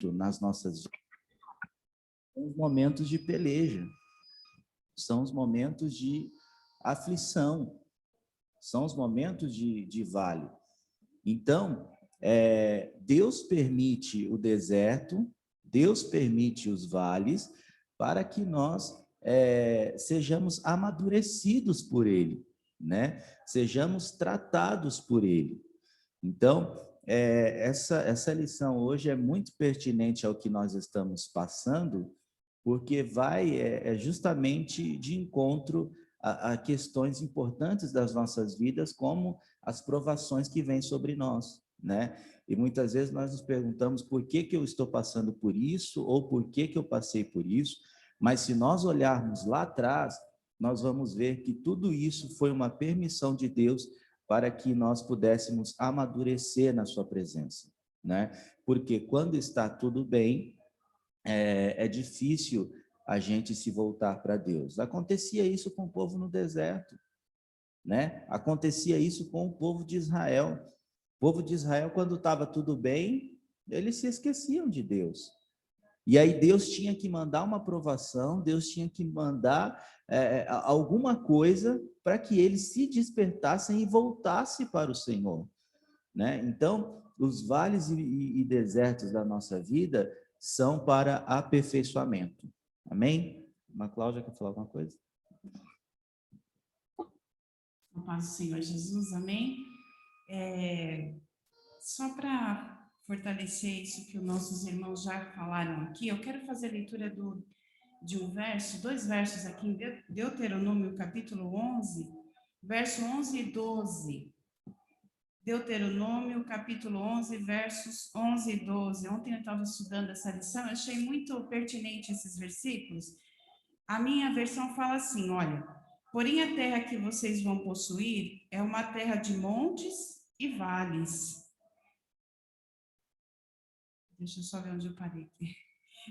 nas nossas vidas são os momentos de peleja, são os momentos de aflição, são os momentos de vale. Então, Deus permite o deserto, Deus permite os vales, para que nós sejamos amadurecidos por Ele, né? Sejamos tratados por Ele. Então, essa lição hoje é muito pertinente ao que nós estamos passando, porque vai justamente de encontro a questões importantes das nossas vidas, como as provações que vêm sobre nós, né? E muitas vezes nós nos perguntamos por que eu estou passando por isso, ou por que eu passei por isso, mas se nós olharmos lá atrás, nós vamos ver que tudo isso foi uma permissão de Deus para que nós pudéssemos amadurecer na sua presença, né? Porque quando está tudo bem, é difícil a gente se voltar para Deus. Acontecia isso com o povo no deserto, né? Acontecia isso com o povo de Israel. O povo de Israel, quando estava tudo bem, eles se esqueciam de Deus. E aí Deus tinha que mandar uma provação, Deus tinha que mandar alguma coisa para que eles se despertassem e voltassem para o Senhor, né? Então, os vales e desertos da nossa vida são para aperfeiçoamento. Amém? A Cláudia quer falar alguma coisa? A paz do Senhor Jesus, amém? Só para fortalecer isso que os nossos irmãos já falaram aqui, eu quero fazer a leitura de um verso, dois versos aqui em Deuteronômio, capítulo 11, verso 11 e 12. Deuteronômio, capítulo 11, versos 11 e 12. Ontem eu estava estudando essa lição, eu achei muito pertinente esses versículos. A minha versão fala assim, olha, porém a terra que vocês vão possuir é uma terra de montes e vales. Deixa eu só ver onde eu parei aqui.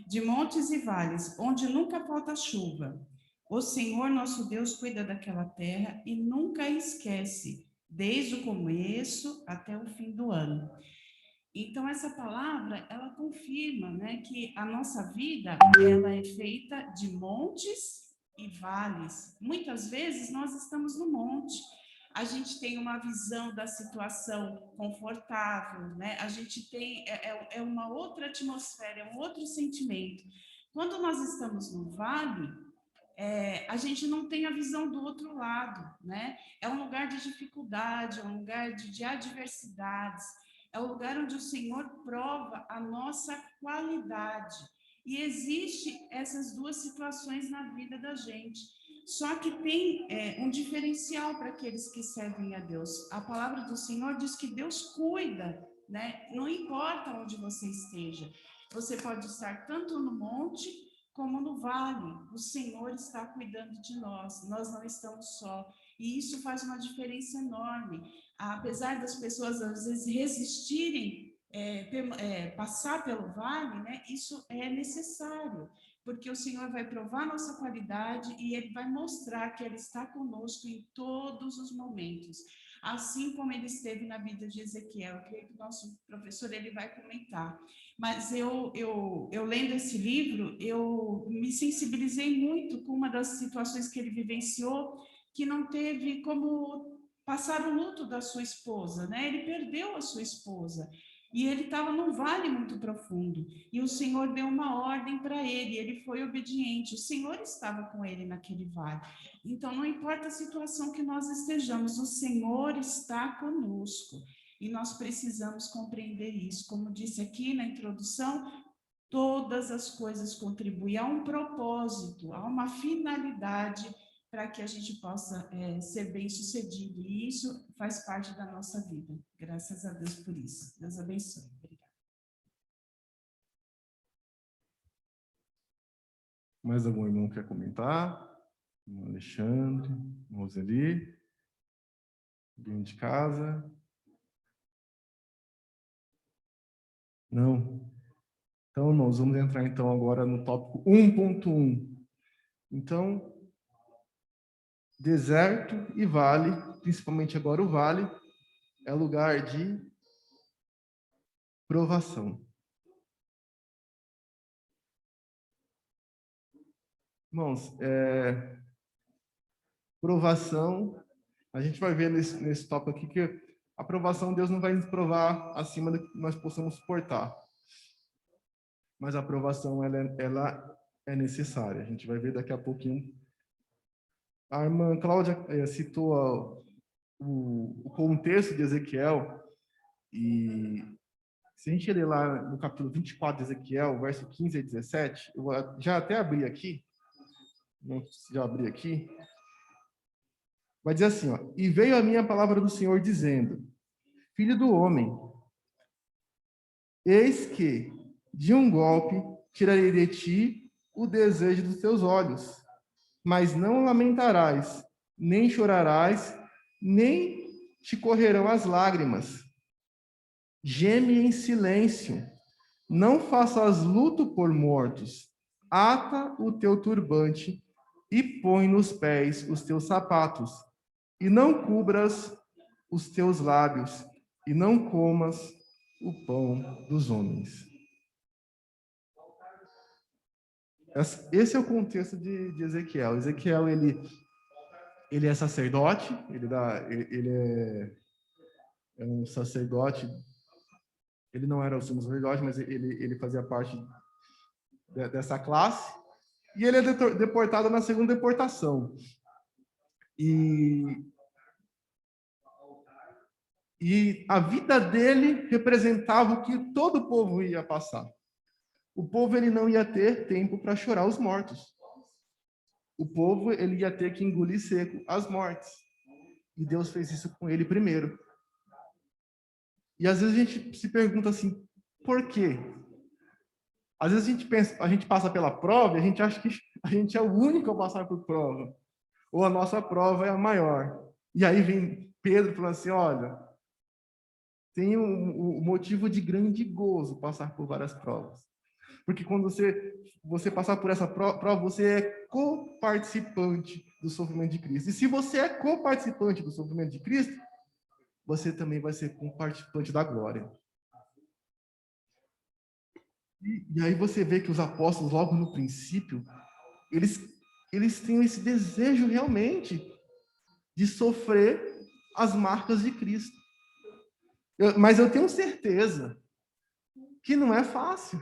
De montes e vales, onde nunca falta chuva. O Senhor nosso Deus cuida daquela terra e nunca a esquece, desde o começo até o fim do ano. Então, essa palavra, ela confirma, né, que a nossa vida, ela é feita de montes e vales. Muitas vezes, nós estamos no monte, a gente tem uma visão da situação confortável, né? A gente tem, uma outra atmosfera, é um outro sentimento. Quando nós estamos no vale, a gente não tem a visão do outro lado, né? É um lugar de dificuldade, é um lugar de adversidades, é o lugar onde o Senhor prova a nossa qualidade. E existe essas duas situações na vida da gente. Só que tem um diferencial para aqueles que servem a Deus. A palavra do Senhor diz que Deus cuida, né? Não importa onde você esteja. Você pode estar tanto no monte como no vale. O Senhor está cuidando de nós. Nós não estamos só. E isso faz uma diferença enorme. Apesar das pessoas, às vezes, resistirem passar pelo vale, né? Isso é necessário, porque o Senhor vai provar nossa qualidade e Ele vai mostrar que Ele está conosco em todos os momentos, assim como Ele esteve na vida de Ezequiel. Eu creio que o nosso professor ele vai comentar. Mas eu lendo esse livro, eu me sensibilizei muito com uma das situações que ele vivenciou, que não teve como passar o luto da sua esposa, né? Ele perdeu a sua esposa. E ele estava num vale muito profundo. E o Senhor deu uma ordem para ele, ele foi obediente. O Senhor estava com ele naquele vale. Então, não importa a situação que nós estejamos, o Senhor está conosco. E nós precisamos compreender isso. Como disse aqui na introdução, todas as coisas contribuem a um propósito, a uma finalidade para que a gente possa ser bem-sucedido. E isso faz parte da nossa vida. Graças a Deus por isso. Deus abençoe. Obrigada. Mais algum irmão quer comentar? Alexandre, Roseli, alguém de casa? Não? Então, nós vamos entrar então agora no tópico 1.1. Então, deserto e vale, principalmente agora o vale, é lugar de provação. Irmãos, provação, a gente vai ver nesse tópico aqui que a provação, Deus não vai nos provar acima do que nós possamos suportar. Mas a provação, ela é necessária. A gente vai ver daqui a pouquinho. A irmã Cláudia citou o contexto de Ezequiel, e se a gente ler lá no capítulo 24 de Ezequiel, verso 15 a 17, eu já até abri aqui, já abri aqui, vai dizer assim, ó, e veio a minha palavra do Senhor dizendo, filho do homem, eis que de um golpe tirarei de ti o desejo dos teus olhos, mas não lamentarás, nem chorarás, nem te correrão as lágrimas. Geme em silêncio, não faças luto por mortos, ata o teu turbante e põe nos pés os teus sapatos, e não cubras os teus lábios, e não comas o pão dos homens. Esse é o contexto de Ezequiel. Ezequiel, ele é sacerdote, ele é um sacerdote, ele não era o sumo sacerdote, mas ele fazia parte dessa classe, e ele é deportado na segunda deportação. E a vida dele representava o que todo o povo ia passar. O povo, ele não ia ter tempo para chorar os mortos. O povo, ele ia ter que engolir seco as mortes. E Deus fez isso com ele primeiro. E às vezes a gente se pergunta assim, por quê? Às vezes a gente passa pela prova e a gente acha que a gente é o único a passar por prova. Ou a nossa prova é a maior. E aí vem Pedro falando assim, olha, tem um motivo de grande gozo passar por várias provas. Porque quando você passar por essa prova, você é coparticipante do sofrimento de Cristo. E se você é coparticipante do sofrimento de Cristo, você também vai ser coparticipante da glória. E aí você vê que os apóstolos, logo no princípio, eles têm esse desejo realmente de sofrer as marcas de Cristo. Mas eu tenho certeza que não é fácil.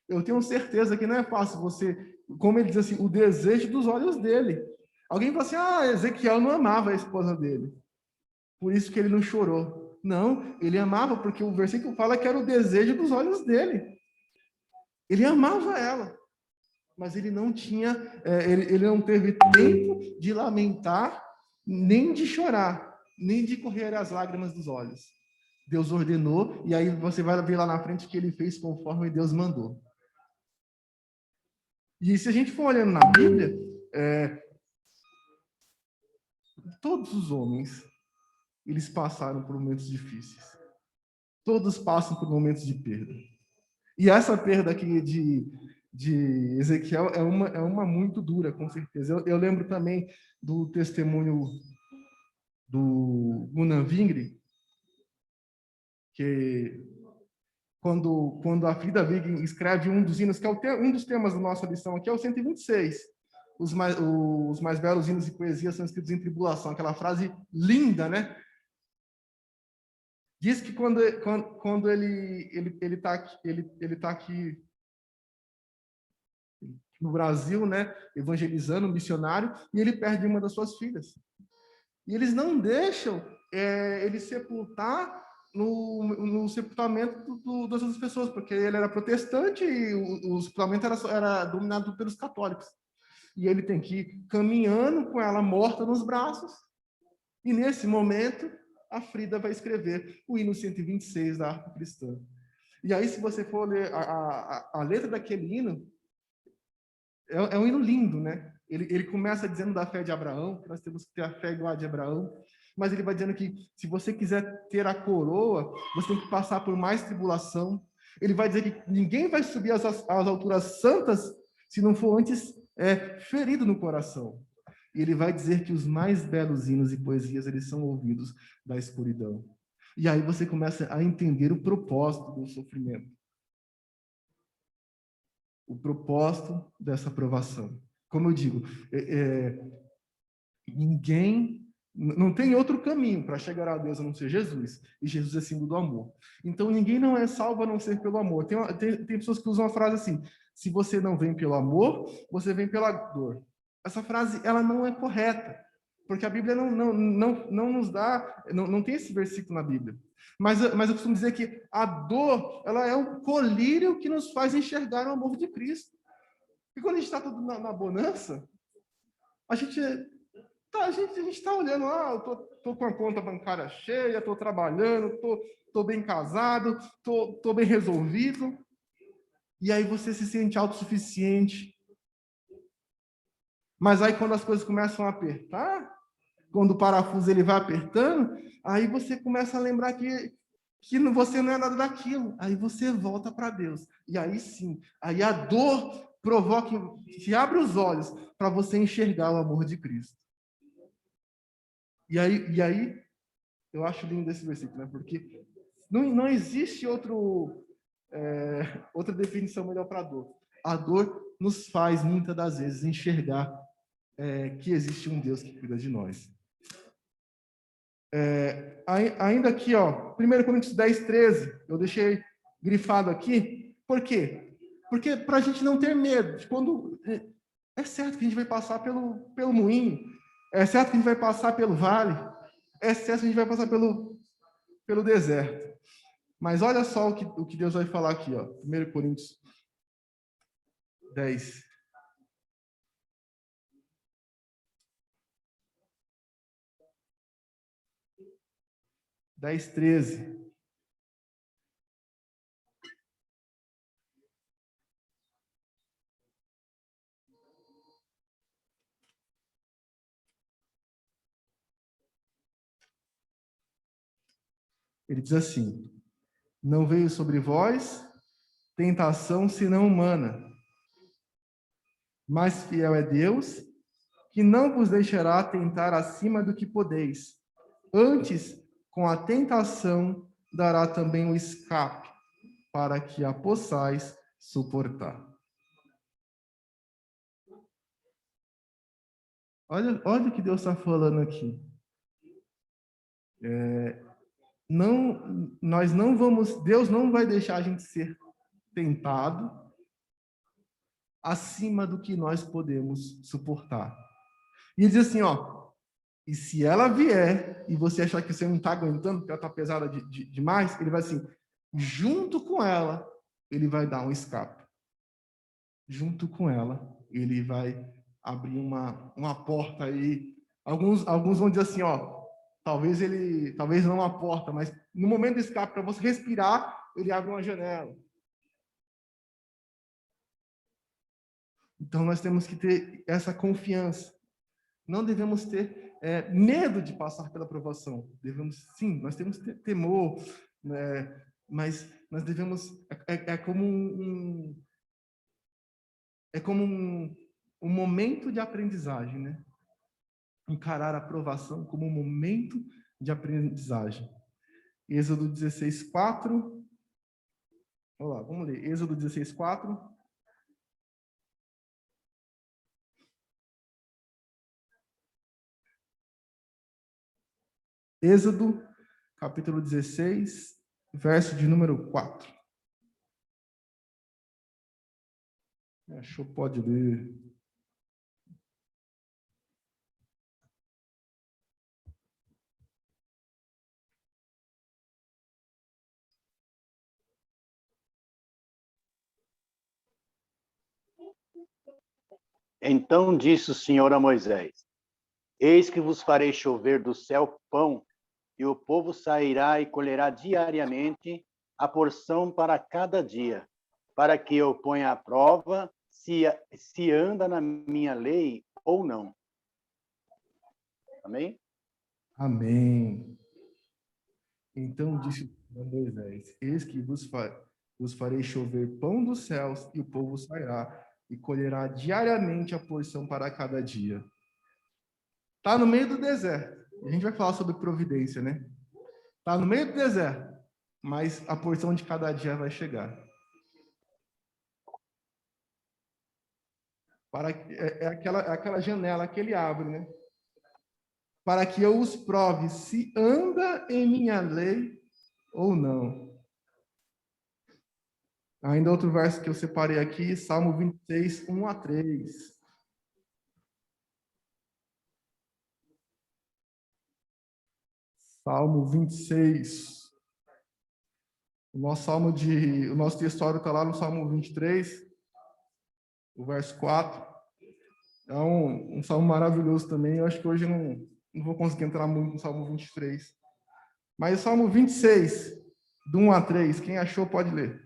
Eu tenho certeza que não é fácil você, como ele diz assim, o desejo dos olhos dele. Alguém fala assim, Ezequiel não amava a esposa dele, por isso que ele não chorou. Não, ele amava porque o versículo fala que era o desejo dos olhos dele. Ele amava ela, mas ele não tinha, ele não teve tempo de lamentar, nem de chorar, nem de correr as lágrimas dos olhos. Deus ordenou, e aí você vai ver lá na frente que ele fez conforme Deus mandou. E se a gente for olhando na Bíblia, todos os homens, eles passaram por momentos difíceis. Todos passam por momentos de perda. E essa perda aqui de Ezequiel é uma muito dura, com certeza. Eu lembro também do testemunho do Gunnar Vingre, que quando a Frida Wiggen escreve um dos hinos, que é um dos temas da nossa lição aqui, é o 126. Os mais belos hinos e poesias são escritos em tribulação. Aquela frase linda, né? Diz que quando ele tá aqui no Brasil, né, evangelizando, missionário, e ele perde uma das suas filhas. E eles não deixam ele sepultar no sepultamento das outras pessoas, porque ele era protestante e o sepultamento era dominado pelos católicos. E ele tem que ir caminhando com ela morta nos braços. E nesse momento, a Frida vai escrever o hino 126 da harpa cristã. E aí, se você for ler a letra daquele hino, é um hino lindo, né? Ele começa dizendo da fé de Abraão, que nós temos que ter a fé igual a de Abraão, mas ele vai dizendo que se você quiser ter a coroa, você tem que passar por mais tribulação. Ele vai dizer que ninguém vai subir às alturas santas se não for antes ferido no coração. E ele vai dizer que os mais belos hinos e poesias, eles são ouvidos da escuridão. E aí você começa a entender o propósito do sofrimento. O propósito dessa provação. como eu digo, ninguém, não tem outro caminho para chegar a Deus a não ser Jesus, e Jesus é símbolo do amor. Então, ninguém não é salvo a não ser pelo amor. Tem pessoas que usam uma frase assim: se você não vem pelo amor, você vem pela dor. Essa frase, ela não é correta, porque a Bíblia não nos dá, não tem esse versículo na Bíblia. Mas eu costumo dizer que a dor, ela é um colírio que nos faz enxergar o amor de Cristo. E quando a gente está tudo na bonança, a gente está olhando, eu tô com a conta bancária cheia, estou trabalhando, tô bem casado, tô bem resolvido. E aí você se sente autossuficiente. Mas aí quando as coisas começam a apertar, quando o parafuso ele vai apertando, aí você começa a lembrar que você não é nada daquilo. Aí você volta para Deus. E aí sim, aí a dor provoca, te abre os olhos para você enxergar o amor de Cristo. E aí eu acho lindo esse versículo, né? Porque não existe outra definição melhor para a dor. A dor nos faz, muitas das vezes, enxergar que existe um Deus que cuida de nós. Ainda aqui, 1 Coríntios 10, 13, eu deixei grifado aqui. Por quê? Porque para a gente não ter medo de quando... É certo que a gente vai passar pelo moinho, é certo que a gente vai passar pelo vale, é certo que a gente vai passar pelo deserto. Mas olha só o que Deus vai falar aqui, 1 Coríntios 10. (10, 13). Ele diz assim: não veio sobre vós tentação senão humana, mas fiel é Deus, que não vos deixará tentar acima do que podeis. Antes, com a tentação, dará também o escape, para que a possais suportar. Olha o que Deus está falando aqui. Deus não vai deixar a gente ser tentado acima do que nós podemos suportar. E ele diz assim, e se ela vier e você achar que você não está aguentando, porque ela está pesada demais, ele vai assim, junto com ela, ele vai dar um escape. Junto com ela, ele vai abrir uma porta aí. Alguns vão dizer assim, talvez não uma porta, mas no momento do escape, para você respirar, ele abre uma janela. Então nós temos que ter essa confiança. Não devemos ter medo de passar pela provação. Nós temos que ter temor, né? Mas nós devemos, como um momento de aprendizagem, né? Encarar a provação como um momento de aprendizagem. Êxodo 16, 4. Vamos lá, vamos ler. Êxodo 16, 4. Êxodo, capítulo 16, verso de número 4. Achou, pode ler. Então disse o Senhor a Moisés: eis que vos farei chover do céu pão, e o povo sairá e colherá diariamente a porção para cada dia, para que eu ponha à prova se anda na minha lei ou não. Amém? Amém. Então disse a Moisés: eis que vos farei chover pão dos céus, e o povo sairá e colherá diariamente a porção para cada dia. Está no meio do deserto. A gente vai falar sobre providência, né? Está no meio do deserto, mas a porção de cada dia vai chegar. é aquela janela que ele abre, né? Para que eu os prove se anda em minha lei ou não. Ainda outro verso que eu separei aqui, Salmo 26, 1 a 3. Salmo 26. O nosso textório está lá no Salmo 23, o verso 4. É um salmo maravilhoso também. Eu acho que hoje não vou conseguir entrar muito no Salmo 23. Mas o Salmo 26, do 1 a 3, quem achou pode ler.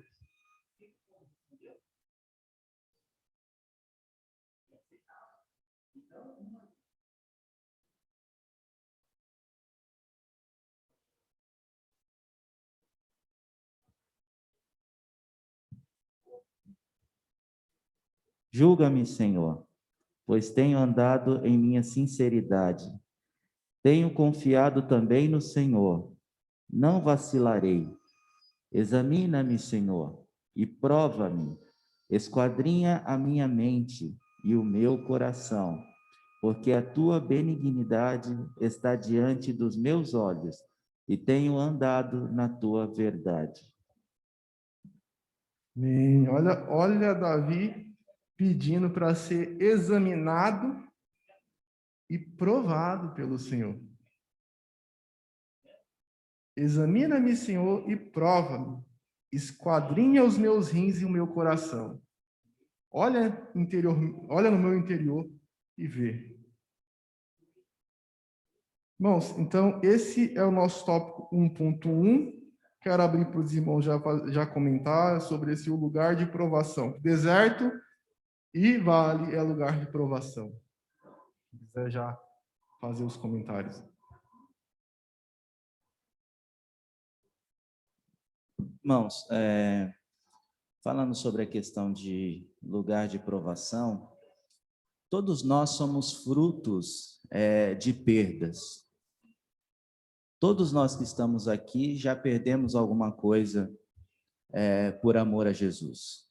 Julga-me, Senhor, pois tenho andado em minha sinceridade. Tenho confiado também no Senhor. Não vacilarei. Examina-me, Senhor, e prova-me. Esquadrinha a minha mente e o meu coração, porque a tua benignidade está diante dos meus olhos e tenho andado na tua verdade. Amém. Olha Davi pedindo para ser examinado e provado pelo Senhor. Examina-me, Senhor, e prova-me. Esquadrinha os meus rins e o meu coração. Olha no meu interior e vê. Irmãos, então esse é o nosso tópico 1.1. Quero abrir para os irmãos já comentar sobre esse lugar de provação. Deserto e vale é lugar de provação. Se quiser já fazer os comentários. Irmãos, falando sobre a questão de lugar de provação, todos nós somos frutos de perdas. Todos nós que estamos aqui já perdemos alguma coisa por amor a Jesus.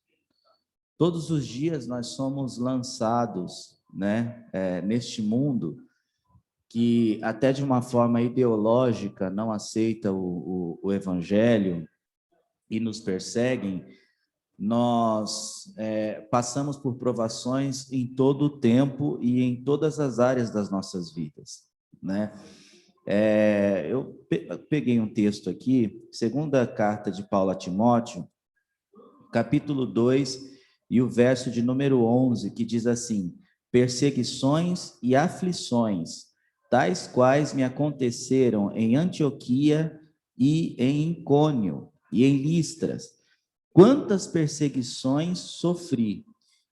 Todos os dias nós somos lançados, né, neste mundo que até de uma forma ideológica não aceita o Evangelho e nos perseguem. Nós passamos por provações em todo o tempo e em todas as áreas das nossas vidas, né? Eu peguei um texto aqui, segunda carta de Paulo a Timóteo, capítulo 2, e o verso de número 11, que diz assim: perseguições e aflições, tais quais me aconteceram em Antioquia e em Icônio e em Listras. Quantas perseguições sofri,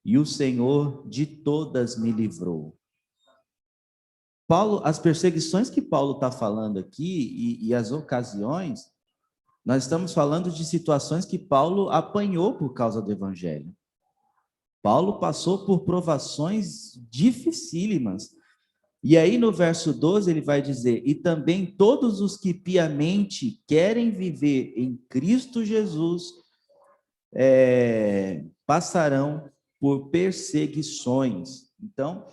e o Senhor de todas me livrou. As perseguições que Paulo está falando aqui, e as ocasiões, nós estamos falando de situações que Paulo apanhou por causa do Evangelho. Paulo passou por provações dificílimas. E aí no verso 12 ele vai dizer: e também todos os que piamente querem viver em Cristo Jesus passarão por perseguições. Então,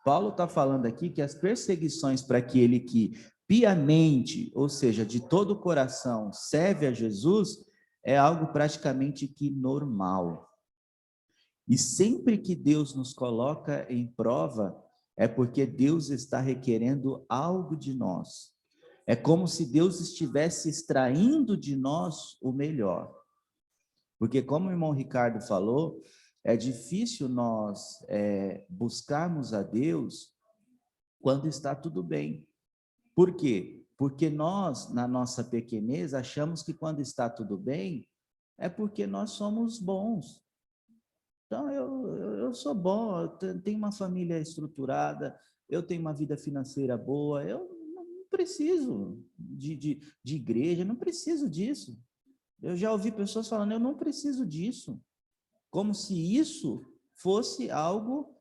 Paulo está falando aqui que as perseguições para aquele que piamente, ou seja, de todo o coração, serve a Jesus, é algo praticamente que normal. E sempre que Deus nos coloca em prova, é porque Deus está requerendo algo de nós. É como se Deus estivesse extraindo de nós o melhor. Porque, como o irmão Ricardo falou, é difícil nós buscarmos a Deus quando está tudo bem. Por quê? Porque nós, na nossa pequenez, achamos que quando está tudo bem, é porque nós somos bons. Então, eu sou bom, eu tenho uma família estruturada, eu tenho uma vida financeira boa, eu não preciso de igreja, não preciso disso. Eu já ouvi pessoas falando, eu não preciso disso. Como se isso fosse algo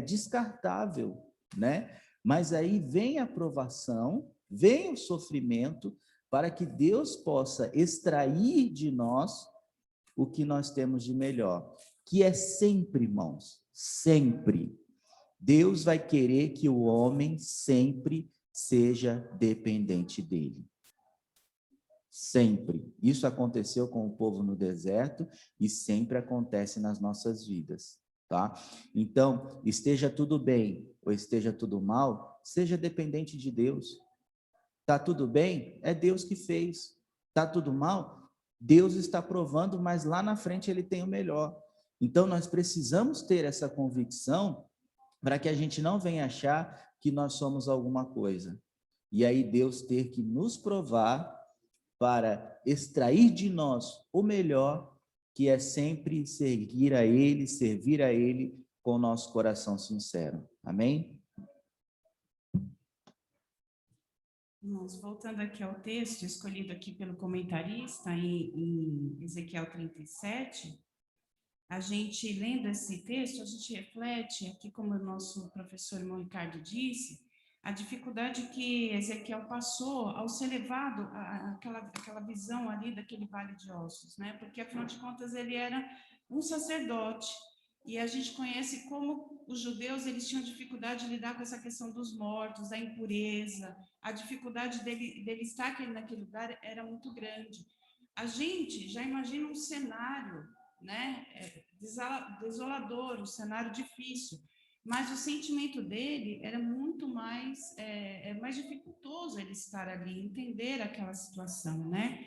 descartável, né? Mas aí vem a provação, vem o sofrimento, para que Deus possa extrair de nós o que nós temos de melhor. que é sempre, irmãos, sempre. Deus vai querer que o homem sempre seja dependente dele. Sempre. Isso aconteceu com o povo no deserto e sempre acontece nas nossas vidas, tá? Então, esteja tudo bem ou esteja tudo mal, seja dependente de Deus. Tá tudo bem? É Deus que fez. Tá tudo mal? Deus está provando, mas lá na frente ele tem o melhor. Então, nós precisamos ter essa convicção para que a gente não venha achar que nós somos alguma coisa. E aí Deus ter que nos provar para extrair de nós o melhor, que é sempre servir a Ele com o nosso coração sincero. Amém? Irmãos, voltando aqui ao texto, escolhido aqui pelo comentarista em Ezequiel 37, a gente, lendo esse texto, a gente reflete, aqui como o nosso professor irmão Ricardo disse, a dificuldade que Ezequiel passou ao ser levado àquela visão ali daquele vale de ossos, né? Porque, afinal de contas, ele era um sacerdote, e a gente conhece como os judeus, eles tinham dificuldade de lidar com essa questão dos mortos, da impureza, a dificuldade dele estar naquele lugar era muito grande. A gente já imagina um cenário, né, desolador, um cenário difícil, mas o sentimento dele era muito mais, mais dificultoso ele estar ali, entender aquela situação, né?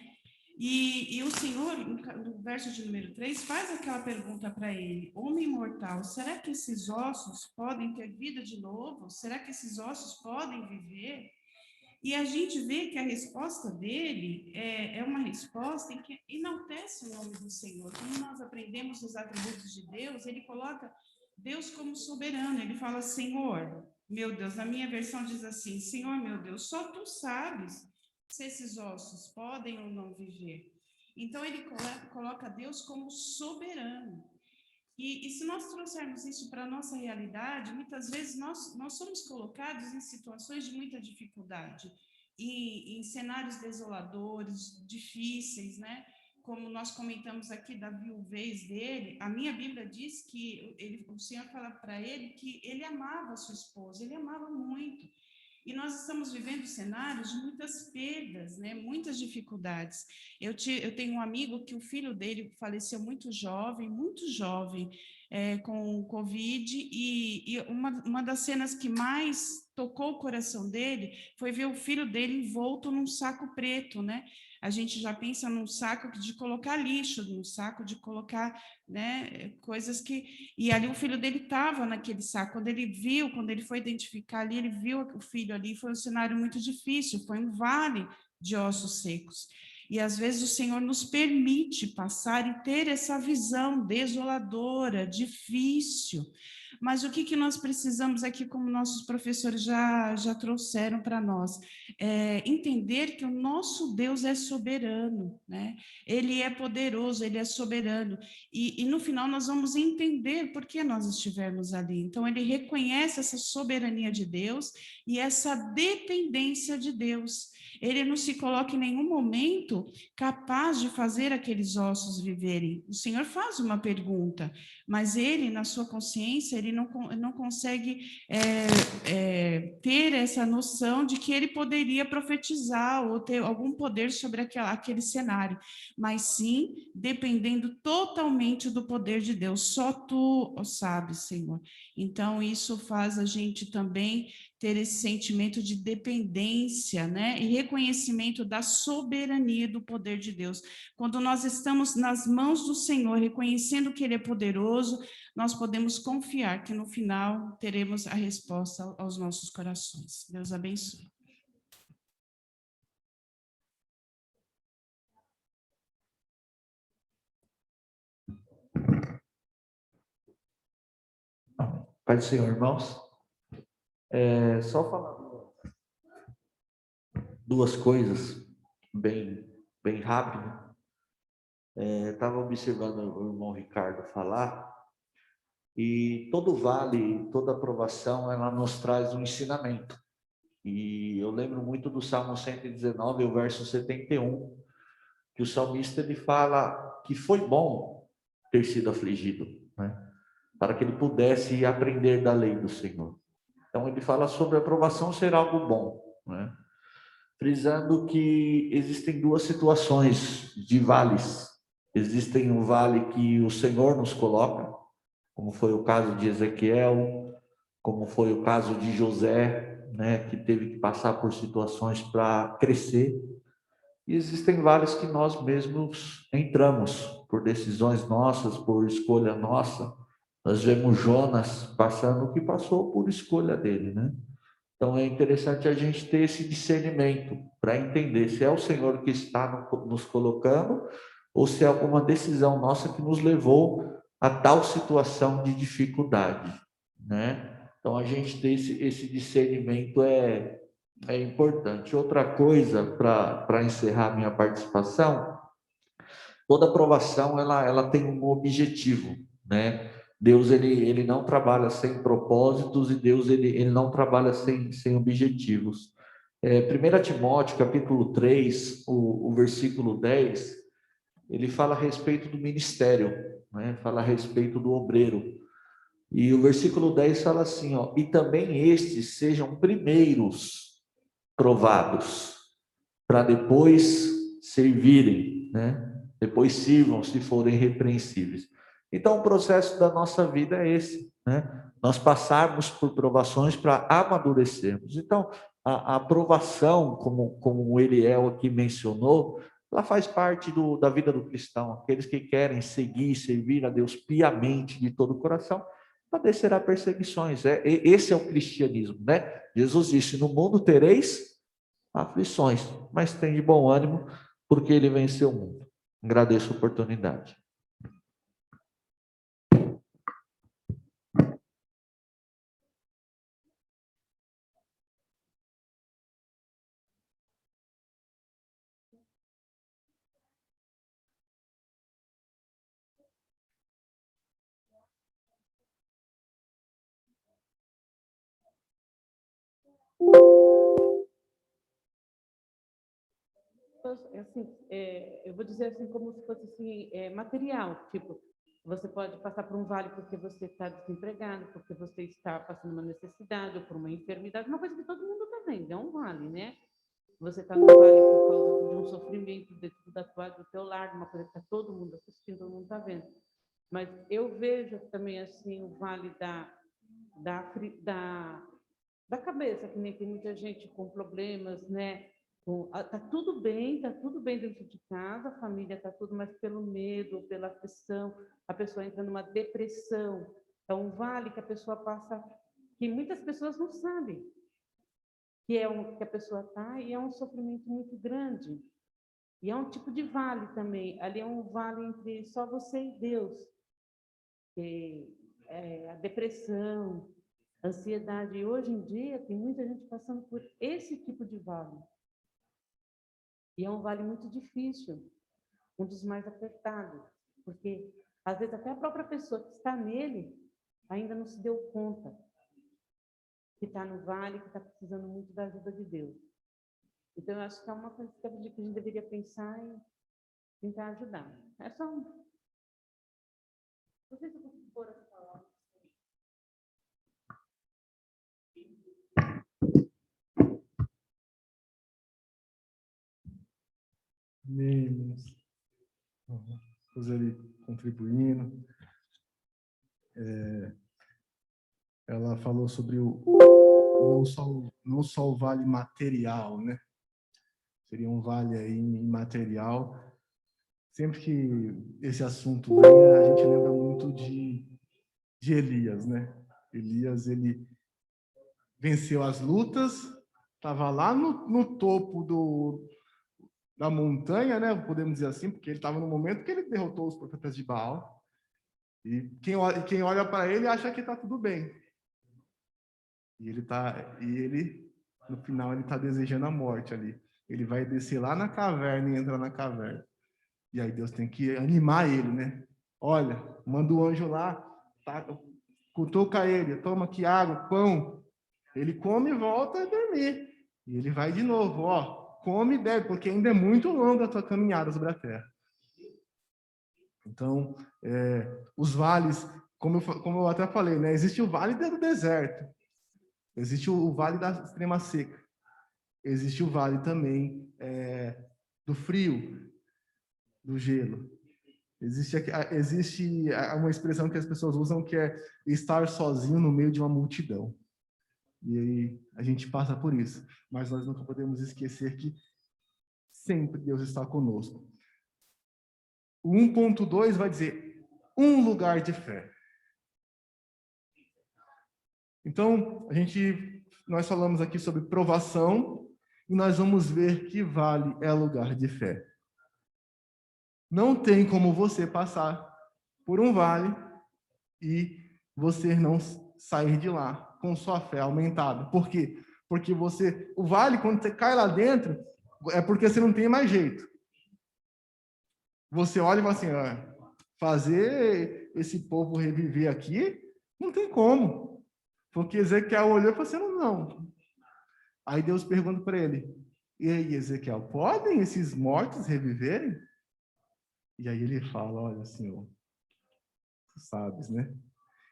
E o Senhor, no verso de número 3, faz aquela pergunta para ele: homem mortal, será que esses ossos podem ter vida de novo? Será que esses ossos podem viver? E a gente vê que a resposta dele é uma resposta em que enaltece o nome do Senhor. Quando nós aprendemos os atributos de Deus, ele coloca Deus como soberano. Ele fala: Senhor, meu Deus, na minha versão diz assim: Senhor, meu Deus, só tu sabes se esses ossos podem ou não viver. Então, ele coloca Deus como soberano. E se nós trouxermos isso para a nossa realidade, muitas vezes nós somos colocados em situações de muita dificuldade, em cenários desoladores, difíceis, né? Como nós comentamos aqui da viuvez dele, a minha Bíblia diz que o Senhor fala para ele que ele amava a sua esposa, ele amava muito. E nós estamos vivendo cenários de muitas perdas, né? Muitas dificuldades. Eu tenho um amigo que o filho dele faleceu muito jovem, com Covid, e uma das cenas que mais tocou o coração dele foi ver o filho dele envolto num saco preto, né? A gente já pensa num saco de colocar lixo, num saco de colocar, né, coisas que... E ali o filho dele estava naquele saco. Quando ele foi identificar ali, ele viu o filho ali, foi um cenário muito difícil, foi um vale de ossos secos. E às vezes o Senhor nos permite passar e ter essa visão desoladora, difícil. Mas o que nós precisamos aqui, como nossos professores já trouxeram para nós? Entender que o nosso Deus é soberano, né? Ele é poderoso, ele é soberano. E no final nós vamos entender por que nós estivermos ali. Então, ele reconhece essa soberania de Deus e essa dependência de Deus. Ele não se coloca em nenhum momento capaz de fazer aqueles ossos viverem. O Senhor faz uma pergunta, mas ele, na sua consciência, ele não consegue ter essa noção de que ele poderia profetizar ou ter algum poder sobre aquele cenário, mas sim dependendo totalmente do poder de Deus. Só tu o sabes, Senhor. Então, isso faz a gente também ter esse sentimento de dependência, né? E reconhecimento da soberania do poder de Deus. Quando nós estamos nas mãos do Senhor, reconhecendo que Ele é poderoso, nós podemos confiar que no final teremos a resposta aos nossos corações. Deus abençoe. Pai do Senhor, irmãos. Só falar duas coisas bem rápido. Estava observando o irmão Ricardo falar, e todo vale, toda aprovação, ela nos traz um ensinamento. E eu lembro muito do Salmo 119, o verso 71, que o salmista ele fala que foi bom ter sido afligido, né? Para que ele pudesse aprender da lei do Senhor. Então, ele fala sobre a provação ser algo bom, né? Frisando que existem duas situações de vales. Existem um vale que o Senhor nos coloca, como foi o caso de Ezequiel, como foi o caso de José, né, que teve que passar por situações para crescer. E existem vales que nós mesmos entramos, por decisões nossas, por escolha nossa. Nós vemos Jonas passando o que passou por escolha dele, né? Então, é interessante a gente ter esse discernimento para entender se é o Senhor que está nos colocando ou se é alguma decisão nossa que nos levou a tal situação de dificuldade, né? Então, a gente ter esse discernimento é importante. Outra coisa, para encerrar minha participação, toda aprovação ela tem um objetivo, né? Deus ele não trabalha sem propósitos e Deus ele não trabalha sem objetivos. 1 Timóteo, capítulo 3, o versículo 10, ele fala a respeito do ministério, né? Fala a respeito do obreiro. E o versículo 10 fala assim, ó, e também estes sejam primeiros provados, para depois servirem, né? Depois sirvam se forem repreensíveis. Então, o processo da nossa vida é esse, né? Nós passarmos por provações para amadurecermos. Então, a aprovação, como Eliel aqui mencionou, ela faz parte da vida do cristão. Aqueles que querem seguir e servir a Deus piamente de todo o coração, padecerá perseguições. Esse é o cristianismo, né? Jesus disse, no mundo tereis aflições, mas tem de bom ânimo, porque ele venceu o mundo. Agradeço a oportunidade. Assim, eu vou dizer assim como se fosse assim, material, tipo, você pode passar por um vale porque você está desempregado, porque você está passando uma necessidade ou por uma enfermidade, uma coisa que todo mundo está vendo, é um vale, né? Você está no vale por causa de um sofrimento dentro do teu lar, uma coisa que está todo mundo assistindo, todo mundo está vendo. Mas eu vejo também assim o vale da cabeça, que nem tem muita gente com problemas, né? Tá tudo bem dentro de casa, a família tá tudo, mas pelo medo, pela aflição, a pessoa entra numa depressão. É um vale que a pessoa passa, que muitas pessoas não sabem, que que a pessoa tá, e é um sofrimento muito grande. E é um tipo de vale também. Ali é um vale entre só você e Deus. A depressão, ansiedade. E hoje em dia tem muita gente passando por esse tipo de vale. E é um vale muito difícil, um dos mais apertados, porque às vezes até a própria pessoa que está nele ainda não se deu conta que está no vale, que está precisando muito da ajuda de Deus. Então, eu acho que é uma coisa que a gente deveria pensar e tentar ajudar. É só um... Não sei se eu consigo pôr essa palavra. Meninos, todos ali contribuindo. Ela falou sobre não só o vale material, né? Seria um vale aí imaterial. Sempre que esse assunto vem, a gente lembra muito de Elias, né? Elias, ele venceu as lutas, estava lá no topo da montanha, né? Podemos dizer assim, porque ele estava no momento que ele derrotou os profetas de Baal. E quem olha para ele acha que está tudo bem. E ele no final ele está desejando a morte ali. Ele vai descer lá na caverna e entrar na caverna. E aí Deus tem que animar ele, né? Olha, manda o anjo lá, tá, cutuca ele, toma aqui água, pão. Ele come e volta a dormir. E ele vai de novo, ó, come e bebe, porque ainda é muito longa a tua caminhada sobre a terra. Então, os vales, como eu até falei, né? Existe o vale do deserto, existe o vale da extrema seca, existe o vale também do frio, do gelo. Existe uma expressão que as pessoas usam que é estar sozinho no meio de uma multidão. E aí a gente passa por isso. Mas nós nunca podemos esquecer que sempre Deus está conosco. O 1.2 vai dizer um lugar de fé. Então, nós falamos aqui sobre provação e nós vamos ver que vale é lugar de fé. Não tem como você passar por um vale e você não sair de lá com sua fé aumentada. Por quê? Porque o vale, quando você cai lá dentro, é porque você não tem mais jeito. Você olha e fala assim, fazer esse povo reviver aqui, não tem como. Porque Ezequiel olhou e falou assim, não. Aí Deus pergunta para ele, e aí, Ezequiel, podem esses mortos reviverem? E aí ele fala, olha, Senhor, tu sabes, né?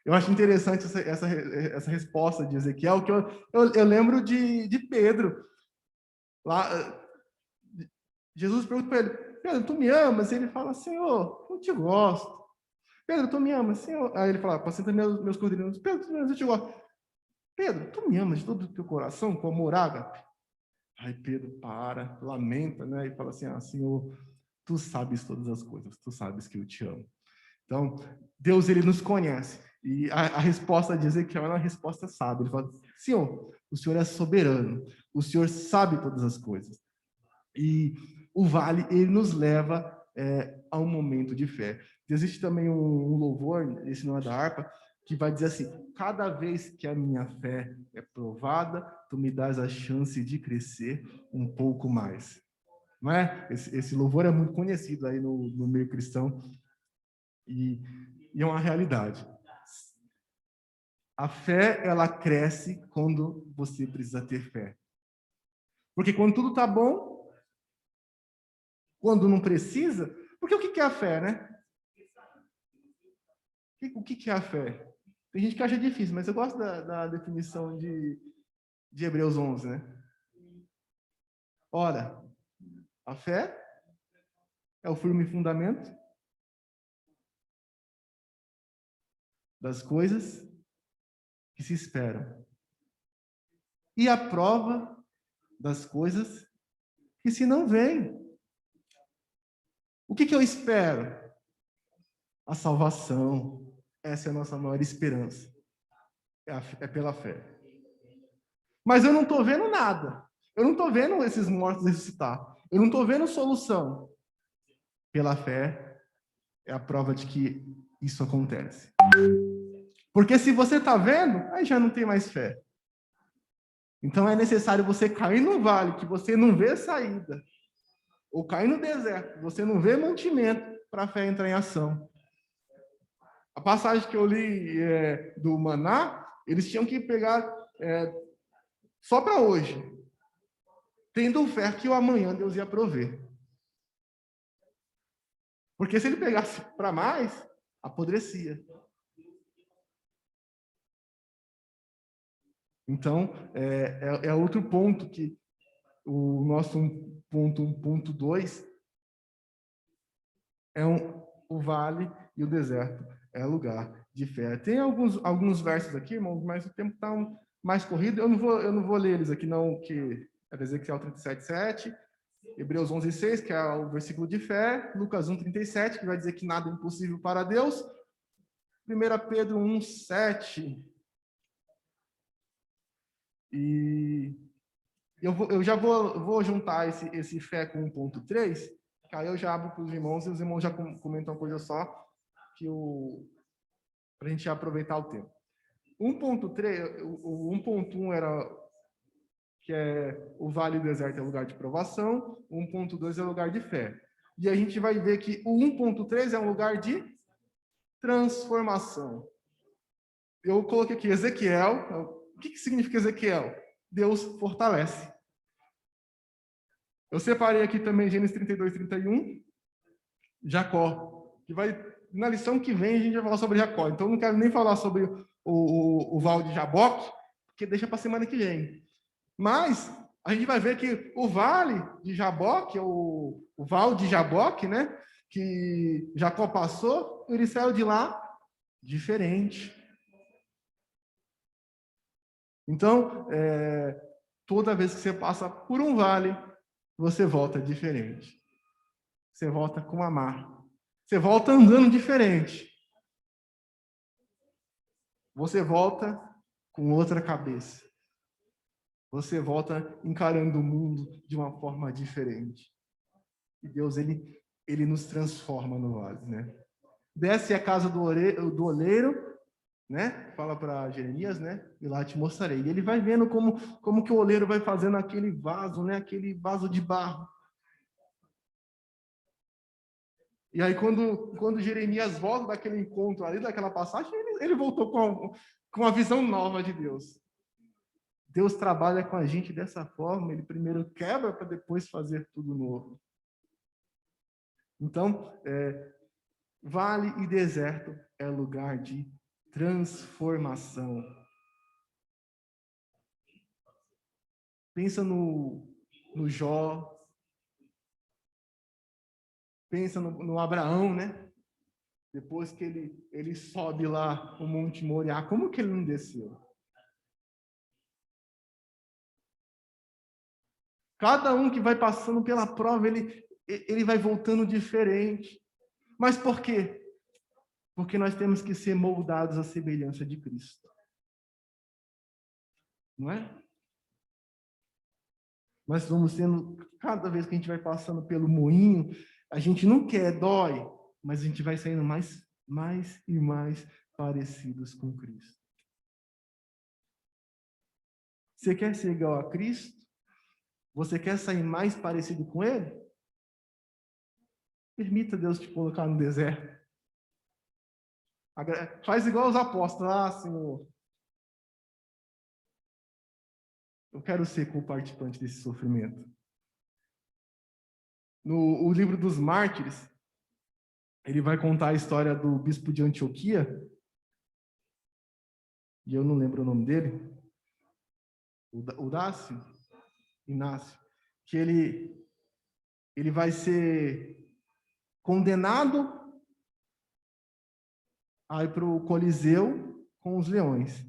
Eu acho interessante essa resposta de Ezequiel, que eu lembro de Pedro. Lá, Jesus pergunta para ele, Pedro, tu me amas? E ele fala, Senhor, eu te gosto. Pedro, tu me amas? Senhor. Aí ele fala, apacenta meus cordeirinhos. Pedro, tu me amas? Eu te gosto. Pedro, tu me amas de todo o teu coração, com amor ágape? Aí Pedro para, lamenta, né? E fala assim, Senhor, tu sabes todas as coisas, tu sabes que eu te amo. Então, Deus, ele nos conhece. E a resposta de Ezequiel é uma resposta sábia. Ele fala, Senhor, o Senhor é soberano, o Senhor sabe todas as coisas. E o vale, ele nos leva a um momento de fé. Existe também um louvor, esse não é da harpa, que vai dizer assim, cada vez que a minha fé é provada, tu me dás a chance de crescer um pouco mais. Não é? Esse louvor é muito conhecido aí no meio cristão e é uma realidade. A fé, ela cresce quando você precisa ter fé. Porque quando tudo está bom, quando não precisa, porque o que é a fé, né? O que é a fé? Tem gente que acha difícil, mas eu gosto da definição de Hebreus 11, né? Ora, a fé é o firme fundamento das coisas que se esperam e a prova das coisas que se não veem. O que eu espero? A salvação. Essa é a nossa maior esperança. É pela fé. Mas eu não estou vendo nada. Eu não estou vendo esses mortos ressuscitar. Eu não estou vendo solução. Pela fé é a prova de que isso acontece. Porque se você está vendo, aí já não tem mais fé. Então é necessário você cair no vale, que você não vê saída. Ou cair no deserto, você não vê mantimento para a fé entrar em ação. A passagem que eu li do maná, eles tinham que pegar só para hoje, tendo fé que o amanhã Deus ia prover. Porque se ele pegasse para mais, apodrecia. Então, é outro ponto que o nosso 1.2 é o vale e o deserto. É lugar de fé. Tem alguns versos aqui, irmãos, mas o tempo está mais corrido. Eu não vou ler eles aqui, não, que é Ezequiel 37:7, Hebreus 11:6, que é o versículo de fé, Lucas 1:37, que vai dizer que nada é impossível para Deus, 1 Pedro 1:7. E eu já vou juntar esse fé com 1.3, que aí eu já abro para os irmãos, e os irmãos já comentam uma coisa só, para a gente aproveitar o tempo. 1.3, o 1.1 era que é o vale do deserto é lugar de provação, 1.2 é lugar de fé. E a gente vai ver que o 1.3 é um lugar de transformação. Eu coloquei aqui Ezequiel. O que significa Ezequiel? Deus fortalece. Eu separei aqui também Gênesis 32:31. Jacó Na lição que vem a gente vai falar sobre Jacó. Então não quero nem falar sobre o Val de Jaboque, porque deixa para a semana que vem. Mas a gente vai ver que o Vale de Jaboque, o Val de Jaboque, né, que Jacó passou, ele saiu de lá diferente. Então, toda vez que você passa por um vale, você volta diferente. Você volta com a marca. Você volta andando diferente. Você volta com outra cabeça. Você volta encarando o mundo de uma forma diferente. E Deus, ele nos transforma no vale, né? Desce a casa do oleiro, né? Fala para Jeremias, né? E lá te mostrarei. E ele vai vendo como que o oleiro vai fazendo aquele vaso, né? Aquele vaso de barro. E aí, quando Jeremias volta daquele encontro ali, daquela passagem, ele voltou com uma visão nova de Deus. Deus trabalha com a gente dessa forma, ele primeiro quebra para depois fazer tudo novo. Então, vale e deserto é lugar de transformação. Pensa no Jó, pensa no Abraão, né? Depois que ele sobe lá o Monte Moriá, como que ele não desceu? Cada um que vai passando pela prova, ele vai voltando diferente. Mas por quê? Porque nós temos que ser moldados à semelhança de Cristo. Não é? Nós vamos sendo, cada vez que a gente vai passando pelo moinho, a gente não quer, dói, mas a gente vai saindo mais e mais parecidos com Cristo. Você quer ser igual a Cristo? Você quer sair mais parecido com Ele? Permita Deus te colocar no deserto. Faz igual os apóstolos. Ah, Senhor, eu quero ser co-participante desse sofrimento. No livro dos Mártires, ele vai contar a história do bispo de Antioquia, e eu não lembro o nome dele, Inácio, que ele vai ser condenado a ir para o Coliseu com os leões.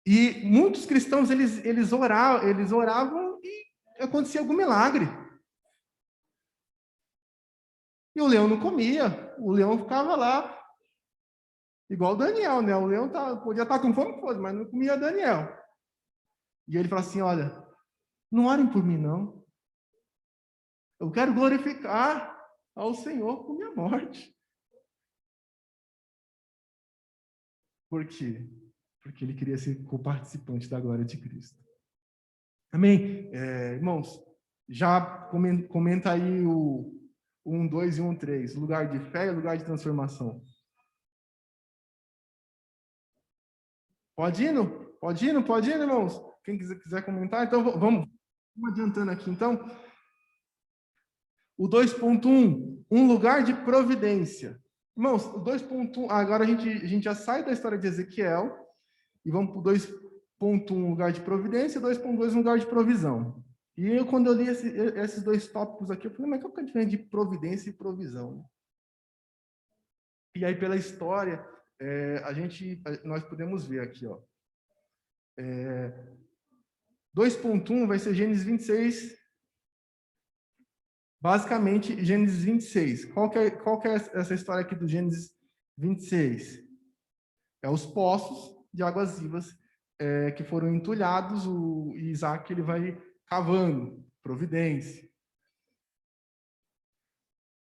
E muitos cristãos, eles oravam e acontecia algum milagre. E o leão não comia, o leão ficava lá, igual o Daniel, né? O leão podia estar com fome, mas não comia Daniel. E ele fala assim, olha, não orem por mim, não. Eu quero glorificar ao Senhor com minha morte. Por quê? Porque ele queria ser co-participante da glória de Cristo. Amém? Irmãos, já comenta aí o 1:2 e 1:3. Lugar de fé e lugar de transformação. Pode ir, irmãos? Quem quiser comentar, então vamos adiantando aqui, então. O 2.1, um lugar de providência. Irmãos, o 2.1, agora a gente já sai da história de Ezequiel e vamos para o 2.1, lugar de providência, e 2.2, lugar de provisão. E quando eu li esses dois tópicos aqui, eu falei, mas qual que é a diferença de providência e provisão? E aí, pela história, nós podemos ver aqui, ó. 2.1 vai ser Gênesis 26. Basicamente, Gênesis 26. Qual que é essa história aqui do Gênesis 26? É os poços de águas vivas que foram entulhados, o Isaac ele vai cavando, providência.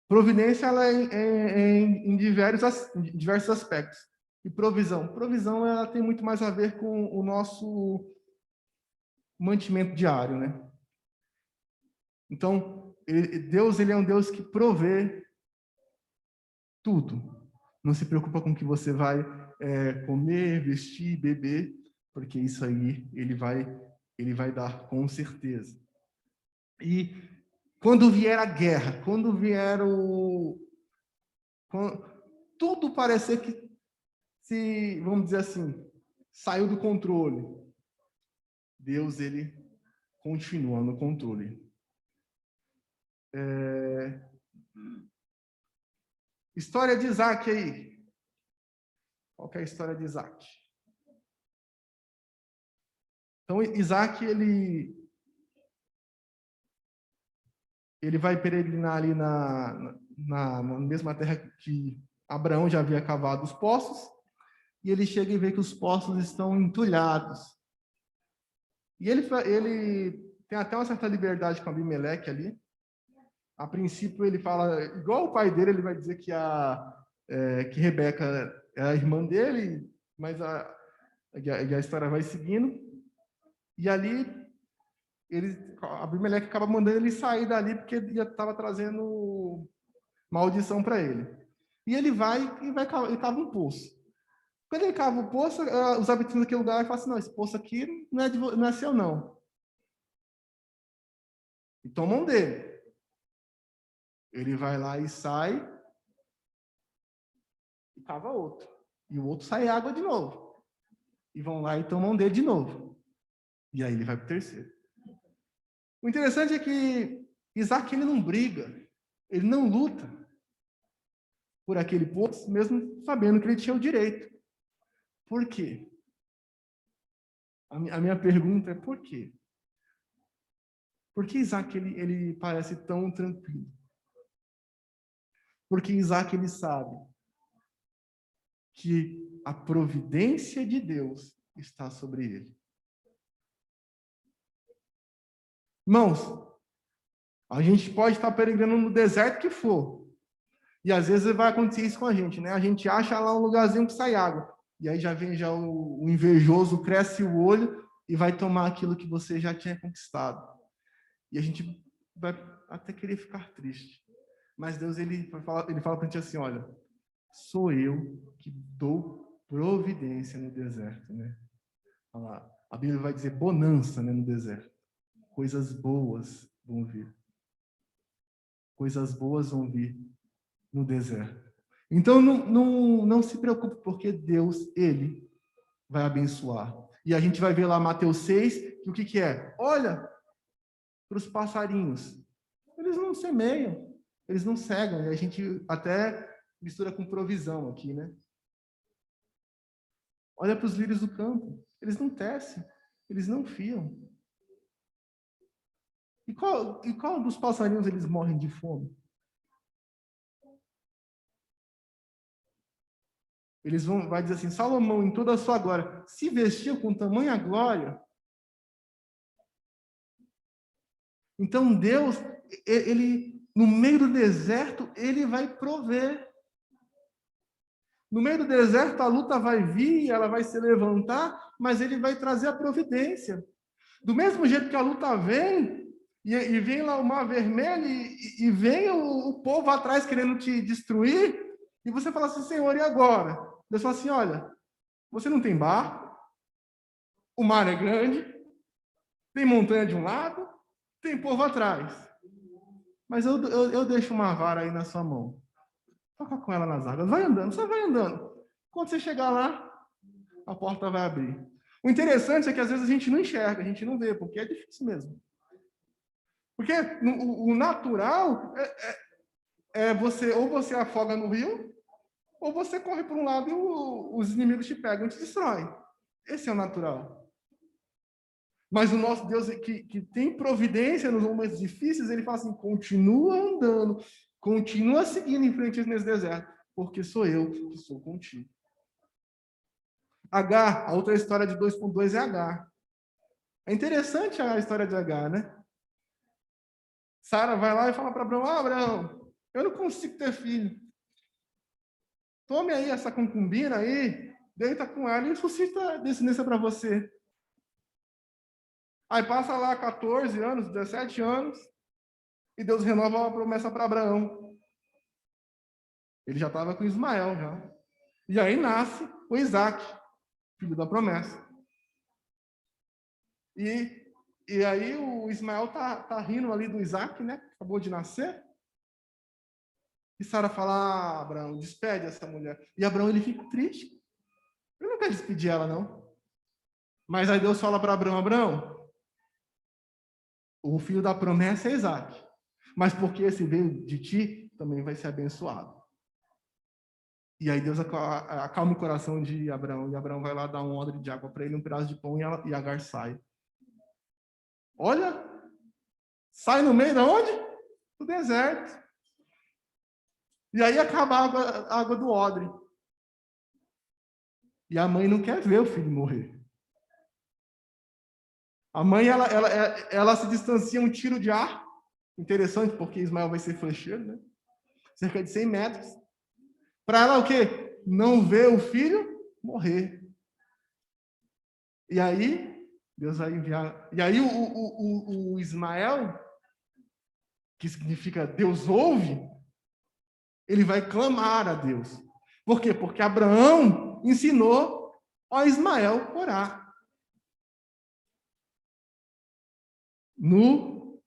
Providência ela em diversos aspectos. E provisão? Provisão ela tem muito mais a ver com o nosso mantimento diário, né? Então, Deus ele é um Deus que provê tudo. Não se preocupa com o que você vai comer, vestir, beber, porque isso aí ele vai dar com certeza. E quando vier a guerra, quando vier tudo parecer que vamos dizer assim, saiu do controle, Deus, ele continua no controle. História de Isaac aí. Qual que é a história de Isaac? Então, Isaac, ele vai peregrinar ali na mesma terra que Abraão já havia cavado os poços, e ele chega e vê que os poços estão entulhados. E ele tem até uma certa liberdade com Abimeleque ali. A princípio, ele fala, igual o pai dele, ele vai dizer que que Rebeca é a irmã dele, mas a história vai seguindo. E ali, Abimeleque acaba mandando ele sair dali, porque estava trazendo maldição para ele. E ele vai e cava um poço. Quando ele cava o poço, os habitantes daquele lugar falam assim, não, esse poço aqui não é seu, não. E tomam dele. Ele vai lá e sai e cava outro. E o outro sai água de novo. E vão lá e tomam dele de novo. E aí ele vai para o terceiro. O interessante é que Isaac, ele não briga, ele não luta por aquele poço, mesmo sabendo que ele tinha o direito. Por quê? A minha pergunta é por quê? Por que Isaac ele parece tão tranquilo? Porque Isaac ele sabe que a providência de Deus está sobre ele. Irmãos, a gente pode estar peregrinando no deserto que for. E às vezes vai acontecer isso com a gente, né? A gente acha lá um lugarzinho que sai água. E aí já vem o invejoso, cresce o olho e vai tomar aquilo que você já tinha conquistado. E a gente vai até querer ficar triste. Mas Deus, ele fala para a gente assim, olha, sou eu que dou providência no deserto, né? Olha lá, a Bíblia vai dizer bonança, né, no deserto. Coisas boas vão vir. Coisas boas vão vir no deserto. Então, não se preocupe, porque Deus, ele vai abençoar. E a gente vai ver lá Mateus 6, que o que é? Olha para os passarinhos. Eles não semeiam, eles não cegam. E a gente até mistura com provisão aqui, né? Olha para os lírios do campo. Eles não tecem, eles não fiam. E qual dos passarinhos eles morrem de fome? Vai dizer assim, Salomão, em toda a sua glória, se vestiu com tamanha glória. Então, Deus, ele, no meio do deserto, ele vai prover. No meio do deserto, a luta vai vir, ela vai se levantar, mas ele vai trazer a providência. Do mesmo jeito que a luta vem, e vem lá o mar vermelho, e vem o povo atrás querendo te destruir, e você fala assim, Senhor, e agora? Deus fala assim, olha, você não tem barco, o mar é grande, tem montanha de um lado, tem povo atrás. Mas eu deixo uma vara aí na sua mão. Toca com ela nas águas, vai andando, só vai andando. Quando você chegar lá, a porta vai abrir. O interessante é que às vezes a gente não enxerga, a gente não vê, porque é difícil mesmo. Porque o natural é você, ou você afoga no rio, ou você corre para um lado e os inimigos te pegam e te destroem. Esse é o natural. Mas o nosso Deus, que tem providência nos momentos difíceis, ele fala assim, continua andando, continua seguindo em frente nesse deserto, porque sou eu que sou contigo. Agar, a outra história de 2.2 é Agar. É interessante a história de Agar, né? Sara vai lá e fala para Abraão, Abraão, eu não consigo ter filho. Tome aí essa concubina aí, deita com ela e suscita descendência para você. Aí passa lá 14 anos, 17 anos, e Deus renova a promessa para Abraão. Ele já estava com Ismael, já. E aí nasce o Isaac, filho da promessa. E aí o Ismael tá rindo ali do Isaac, né? Acabou de nascer. E Sara fala: ah, Abraão, despede essa mulher. E Abraão, ele fica triste. Eu não quero despedir ela, não. Mas aí Deus fala para Abraão: Abraão, o filho da promessa é Isaac. Mas porque esse veio de ti, também vai ser abençoado. E aí Deus acalma o coração de Abraão. E Abraão vai lá dar um odre de água para ele, um pedaço de pão, e Agar sai. Olha, sai no meio de onde? Do deserto. E aí acaba a água do odre. E a mãe não quer ver o filho morrer. A mãe, ela se distancia um tiro de ar. Interessante, porque Ismael vai ser flecheiro, né? Cerca de 100 metros. Para ela o quê? Não ver o filho morrer. E aí, Deus vai enviar... E aí o Ismael, que significa Deus ouve, ele vai clamar a Deus. Por quê? Porque Abraão ensinou a Ismael orar. No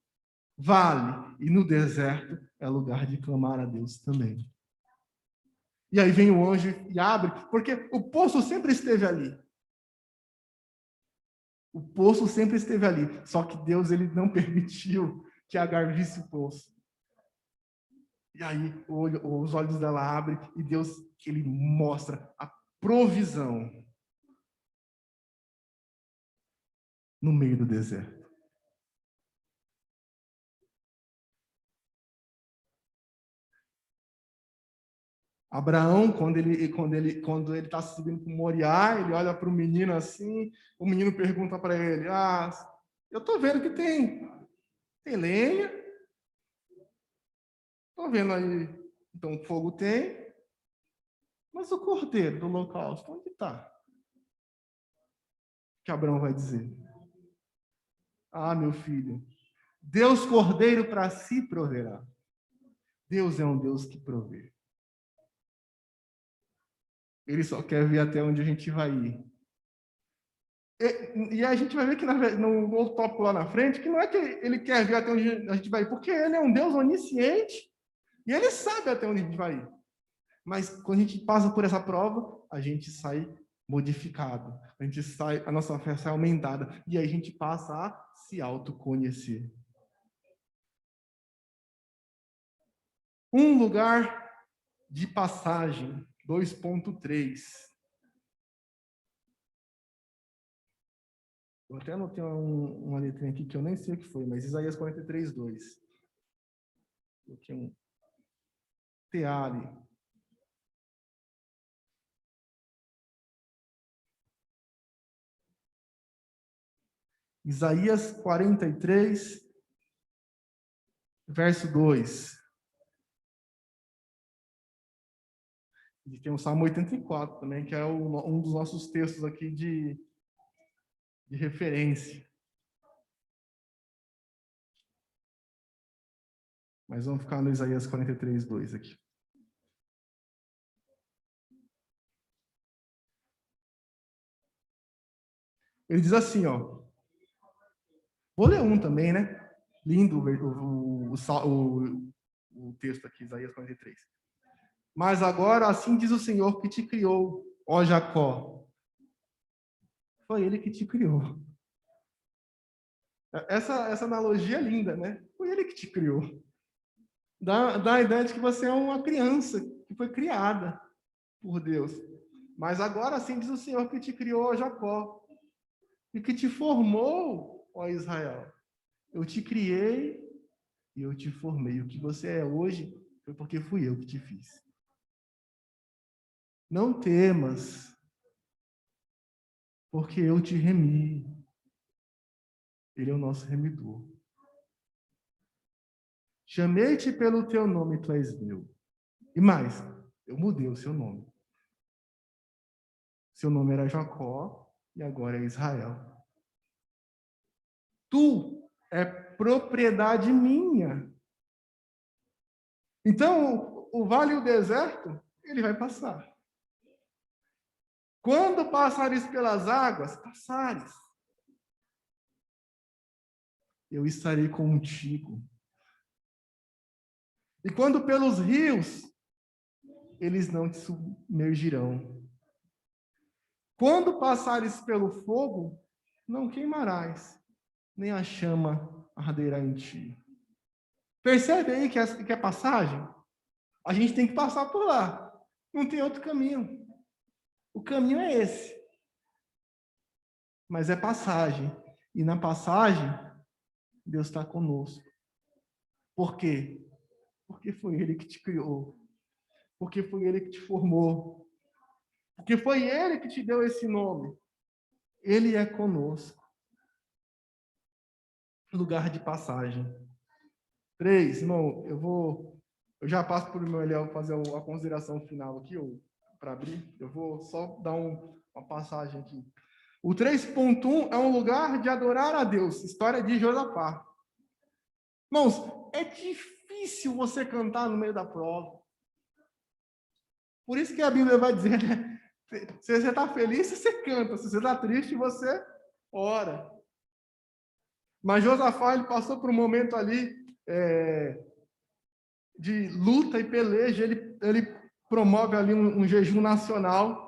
vale e no deserto é lugar de clamar a Deus também. E aí vem o anjo e abre, porque o poço sempre esteve ali. O poço sempre esteve ali, só que Deus, ele não permitiu que Agar visse o poço. E aí os olhos dela abrem e Deus, ele mostra a provisão no meio do deserto. Abraão, quando ele está subindo para o Moriá, ele olha para o menino assim, o menino pergunta para ele: ah, eu estou vendo que tem lenha, estou vendo aí, então fogo tem, mas o cordeiro do holocausto, onde está? Que Abraão vai dizer: ah, meu filho, Deus cordeiro para si proverá. Deus é um Deus que provê. Ele só quer ver até onde a gente vai ir. E a gente vai ver que no outro tópico lá na frente, que não é que ele quer ver até onde a gente vai ir, porque ele é um Deus onisciente e ele sabe até onde a gente vai ir. Mas quando a gente passa por essa prova, a gente sai modificado, a nossa fé sai aumentada e aí a gente passa a se autoconhecer. Um lugar de passagem, 2.3. Eu até anotei uma letrinha aqui que eu nem sei o que foi, mas Isaías 43:2. Coloquei um TA ali. Isaías 43, verso 2. E tem o Salmo 84 também, que é um dos nossos textos aqui de referência. Mas vamos ficar no Isaías 43:2 aqui. Ele diz assim, ó. Vou ler um também, né? Lindo o texto aqui, Isaías 43. Mas agora, assim diz o Senhor que te criou, ó Jacó. Foi ele que te criou. Essa analogia é linda, né? Foi ele que te criou. Dá a ideia de que você é uma criança que foi criada por Deus. Mas agora, assim diz o Senhor que te criou, ó Jacó. E que te formou, ó Israel. Eu te criei e eu te formei. O que você é hoje foi porque fui eu que te fiz. Não temas, porque eu te remi. Ele é o nosso remidor. Chamei-te pelo teu nome, tu és meu. E mais, eu mudei o seu nome. Seu nome era Jacó e agora é Israel. Tu é propriedade minha. Então, o vale e o deserto, ele vai passar. Quando passares pelas águas, passares. Eu estarei contigo. E quando pelos rios, eles não te submergirão. Quando passares pelo fogo, não queimarás, nem a chama arderá em ti. Percebe aí que é passagem? A gente tem que passar por lá. Não tem outro caminho. O caminho é esse. Mas é passagem. E na passagem, Deus está conosco. Por quê? Porque foi Ele que te criou. Porque foi Ele que te formou. Porque foi Ele que te deu esse nome. Ele é conosco. Lugar de passagem. 3, irmão, eu já passo por meu Eliel fazer a consideração final aqui, para abrir. Eu vou só dar uma passagem aqui. O 3.1 é um lugar de adorar a Deus. História de Josafá. Irmãos, é difícil você cantar no meio da prova. Por isso que a Bíblia vai dizer, né? Se você está feliz, você canta. Se você está triste, você ora. Mas Josafá, ele passou por um momento ali de luta e peleja. Ele promove ali um jejum nacional.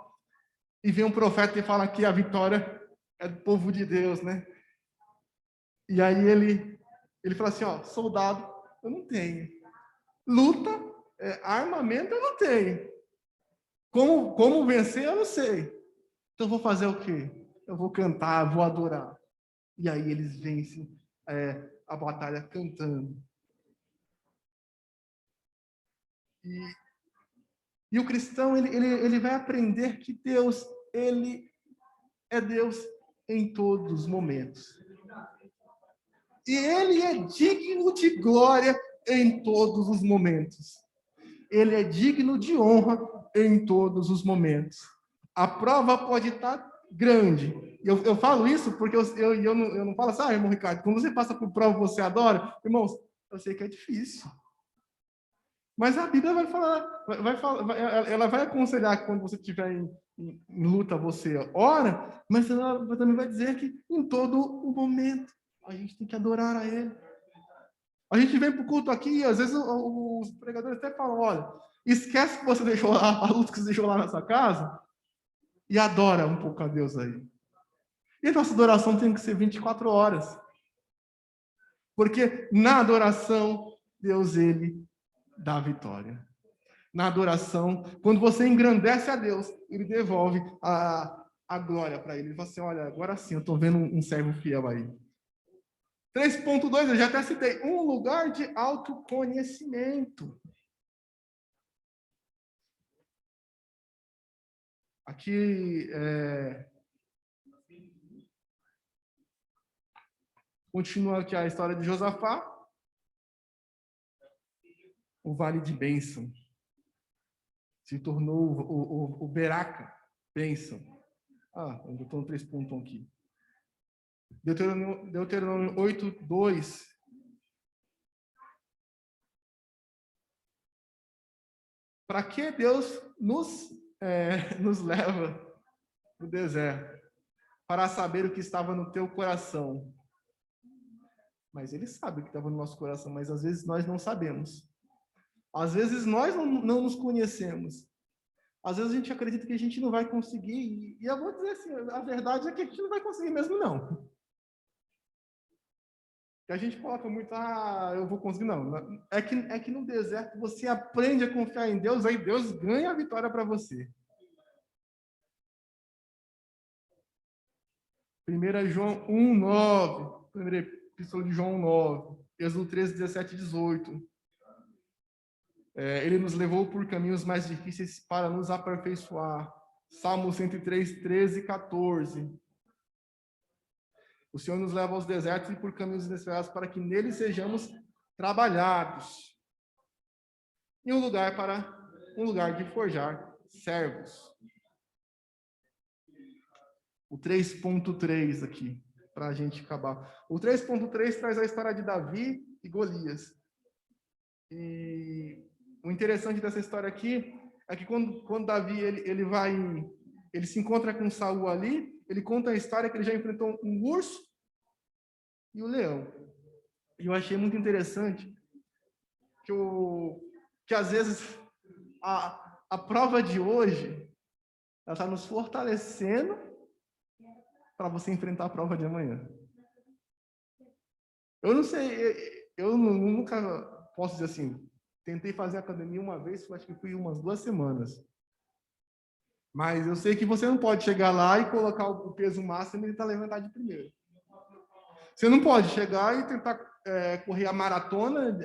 E vem um profeta e fala que a vitória é do povo de Deus, né? E aí ele fala assim, ó, soldado, eu não tenho. Luta, armamento, eu não tenho. Como vencer, eu não sei. Então eu vou fazer o quê? Eu vou cantar, vou adorar. E aí eles vencem a batalha cantando. E o cristão, ele vai aprender que Deus, ele é Deus em todos os momentos. E ele é digno de glória em todos os momentos. Ele é digno de honra em todos os momentos. A prova pode estar grande. Eu falo isso porque eu não falo assim, irmão Ricardo, quando você passa por prova, você adora. Irmãos, eu sei que é difícil. Mas a Bíblia vai falar, ela vai aconselhar que quando você estiver em luta, você ora, mas ela também vai dizer que em todo o momento a gente tem que adorar a Ele. A gente vem para o culto aqui e às vezes os pregadores até falam, olha, esquece que você deixou a luta que você deixou lá na sua casa e adora um pouco a Deus aí. E a nossa adoração tem que ser 24 horas. Porque na adoração, Deus, Ele dá a vitória. Na adoração, quando você engrandece a Deus, Ele devolve a glória para Ele. Ele fala assim, olha, agora sim, eu estou vendo um servo fiel aí. 3.2, eu já até citei, um lugar de autoconhecimento. Aqui, continua aqui a história de Josafá, o Vale de Bênção. Se tornou o Beraca, bênção. Eu estou no 3.1 aqui. Deuteronômio 8:2. Para que Deus nos leva no deserto? Para saber o que estava no teu coração. Mas Ele sabe o que estava no nosso coração, mas às vezes nós não sabemos. Às vezes nós não nos conhecemos. Às vezes a gente acredita que a gente não vai conseguir. E eu vou dizer assim, a verdade é que a gente não vai conseguir mesmo, não. Que a gente coloca muito, eu vou conseguir, não. É que no deserto você aprende a confiar em Deus, aí Deus ganha a vitória para você. 1 João 1:9, primeira epístola de João 1:9, Êxodo 13:17 e 18. Ele nos levou por caminhos mais difíceis para nos aperfeiçoar. Salmo 103:13 e 14. O Senhor nos leva aos desertos e por caminhos inesperados para que neles sejamos trabalhados. E um lugar de forjar servos. O 3.3 aqui, para a gente acabar. O 3.3 traz a história de Davi e Golias. E o interessante dessa história aqui é que quando Davi ele se encontra com Saul ali, ele conta a história que ele já enfrentou um urso e o leão. E eu achei muito interessante que que às vezes a prova de hoje, ela está nos fortalecendo para você enfrentar a prova de amanhã. Eu não sei, eu nunca posso dizer assim, tentei fazer academia uma vez, acho que fui umas 2 semanas. Mas eu sei que você não pode chegar lá e colocar o peso máximo e tentar levantar de primeiro. Você não pode chegar e tentar correr a maratona,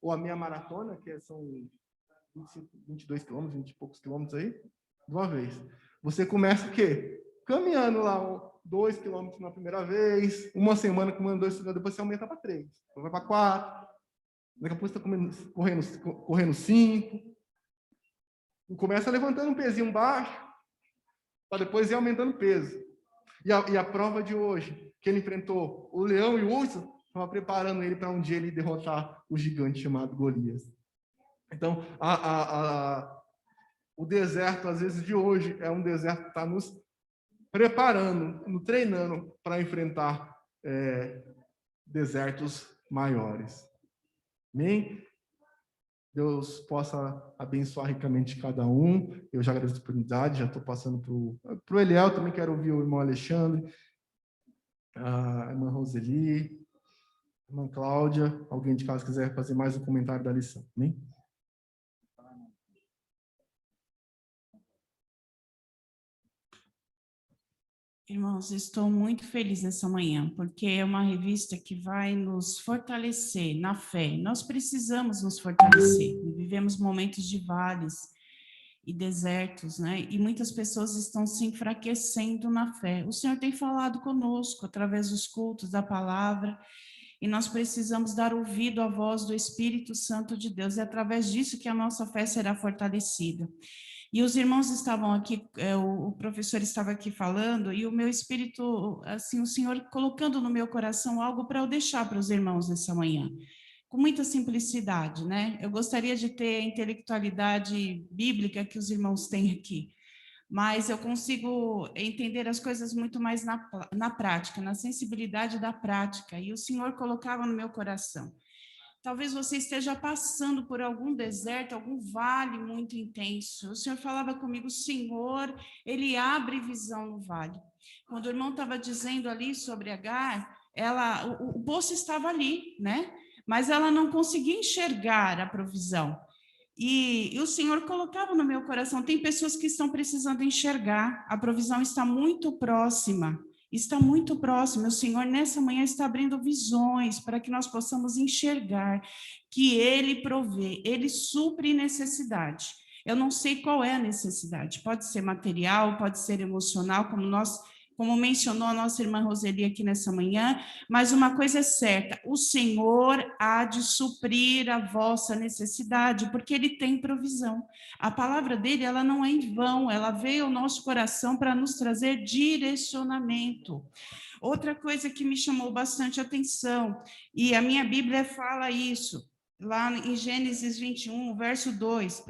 ou a meia maratona, que são 22 quilômetros, 20 e poucos quilômetros aí, de uma vez. Você começa o quê? Caminhando lá 2 quilômetros na primeira vez, uma semana comendo 2 quilômetros, depois você aumenta para 3, depois vai para 4, daqui a pouco você está correndo 5, e começa levantando um pezinho baixo, para depois ir aumentando o peso. E a prova de hoje, que ele enfrentou o leão e o urso, estava preparando ele para um dia ele derrotar o gigante chamado Golias. Então, o deserto, às vezes, de hoje, é um deserto que está nos preparando, nos treinando para enfrentar desertos maiores. Amém? Deus possa abençoar ricamente cada um. Eu já agradeço a oportunidade, já estou passando para o Eliel, também quero ouvir o irmão Alexandre, a irmã Roseli, a irmã Cláudia, alguém de casa quiser fazer mais um comentário da lição. Amém? Irmãos, estou muito feliz essa manhã, porque é uma revista que vai nos fortalecer na fé. Nós precisamos nos fortalecer. Vivemos momentos de vales e desertos, né? E muitas pessoas estão se enfraquecendo na fé. O Senhor tem falado conosco através dos cultos da palavra, e nós precisamos dar ouvido à voz do Espírito Santo de Deus. É através disso que a nossa fé será fortalecida. E os irmãos estavam aqui, o professor estava aqui falando, e o meu espírito, assim, o Senhor colocando no meu coração algo para eu deixar para os irmãos nessa manhã, com muita simplicidade, né? Eu gostaria de ter a intelectualidade bíblica que os irmãos têm aqui, mas eu consigo entender as coisas muito mais na prática, na sensibilidade da prática, e o Senhor colocava no meu coração. Talvez você esteja passando por algum deserto, algum vale muito intenso. O Senhor falava comigo, Senhor, Ele abre visão no vale. Quando o irmão estava dizendo ali sobre Agar, o poço estava ali, né? Mas ela não conseguia enxergar a provisão. E o Senhor colocava no meu coração, tem pessoas que estão precisando enxergar, a provisão está muito próxima. Está muito próximo, o Senhor nessa manhã está abrindo visões para que nós possamos enxergar que Ele provê, Ele supre necessidade. Eu não sei qual é a necessidade, pode ser material, pode ser emocional, como mencionou a nossa irmã Roseli aqui nessa manhã, mas uma coisa é certa, o Senhor há de suprir a vossa necessidade, porque Ele tem provisão. A palavra dele, ela não é em vão, ela veio ao nosso coração para nos trazer direcionamento. Outra coisa que me chamou bastante atenção, e a minha Bíblia fala isso, lá em Gênesis 21, verso 2,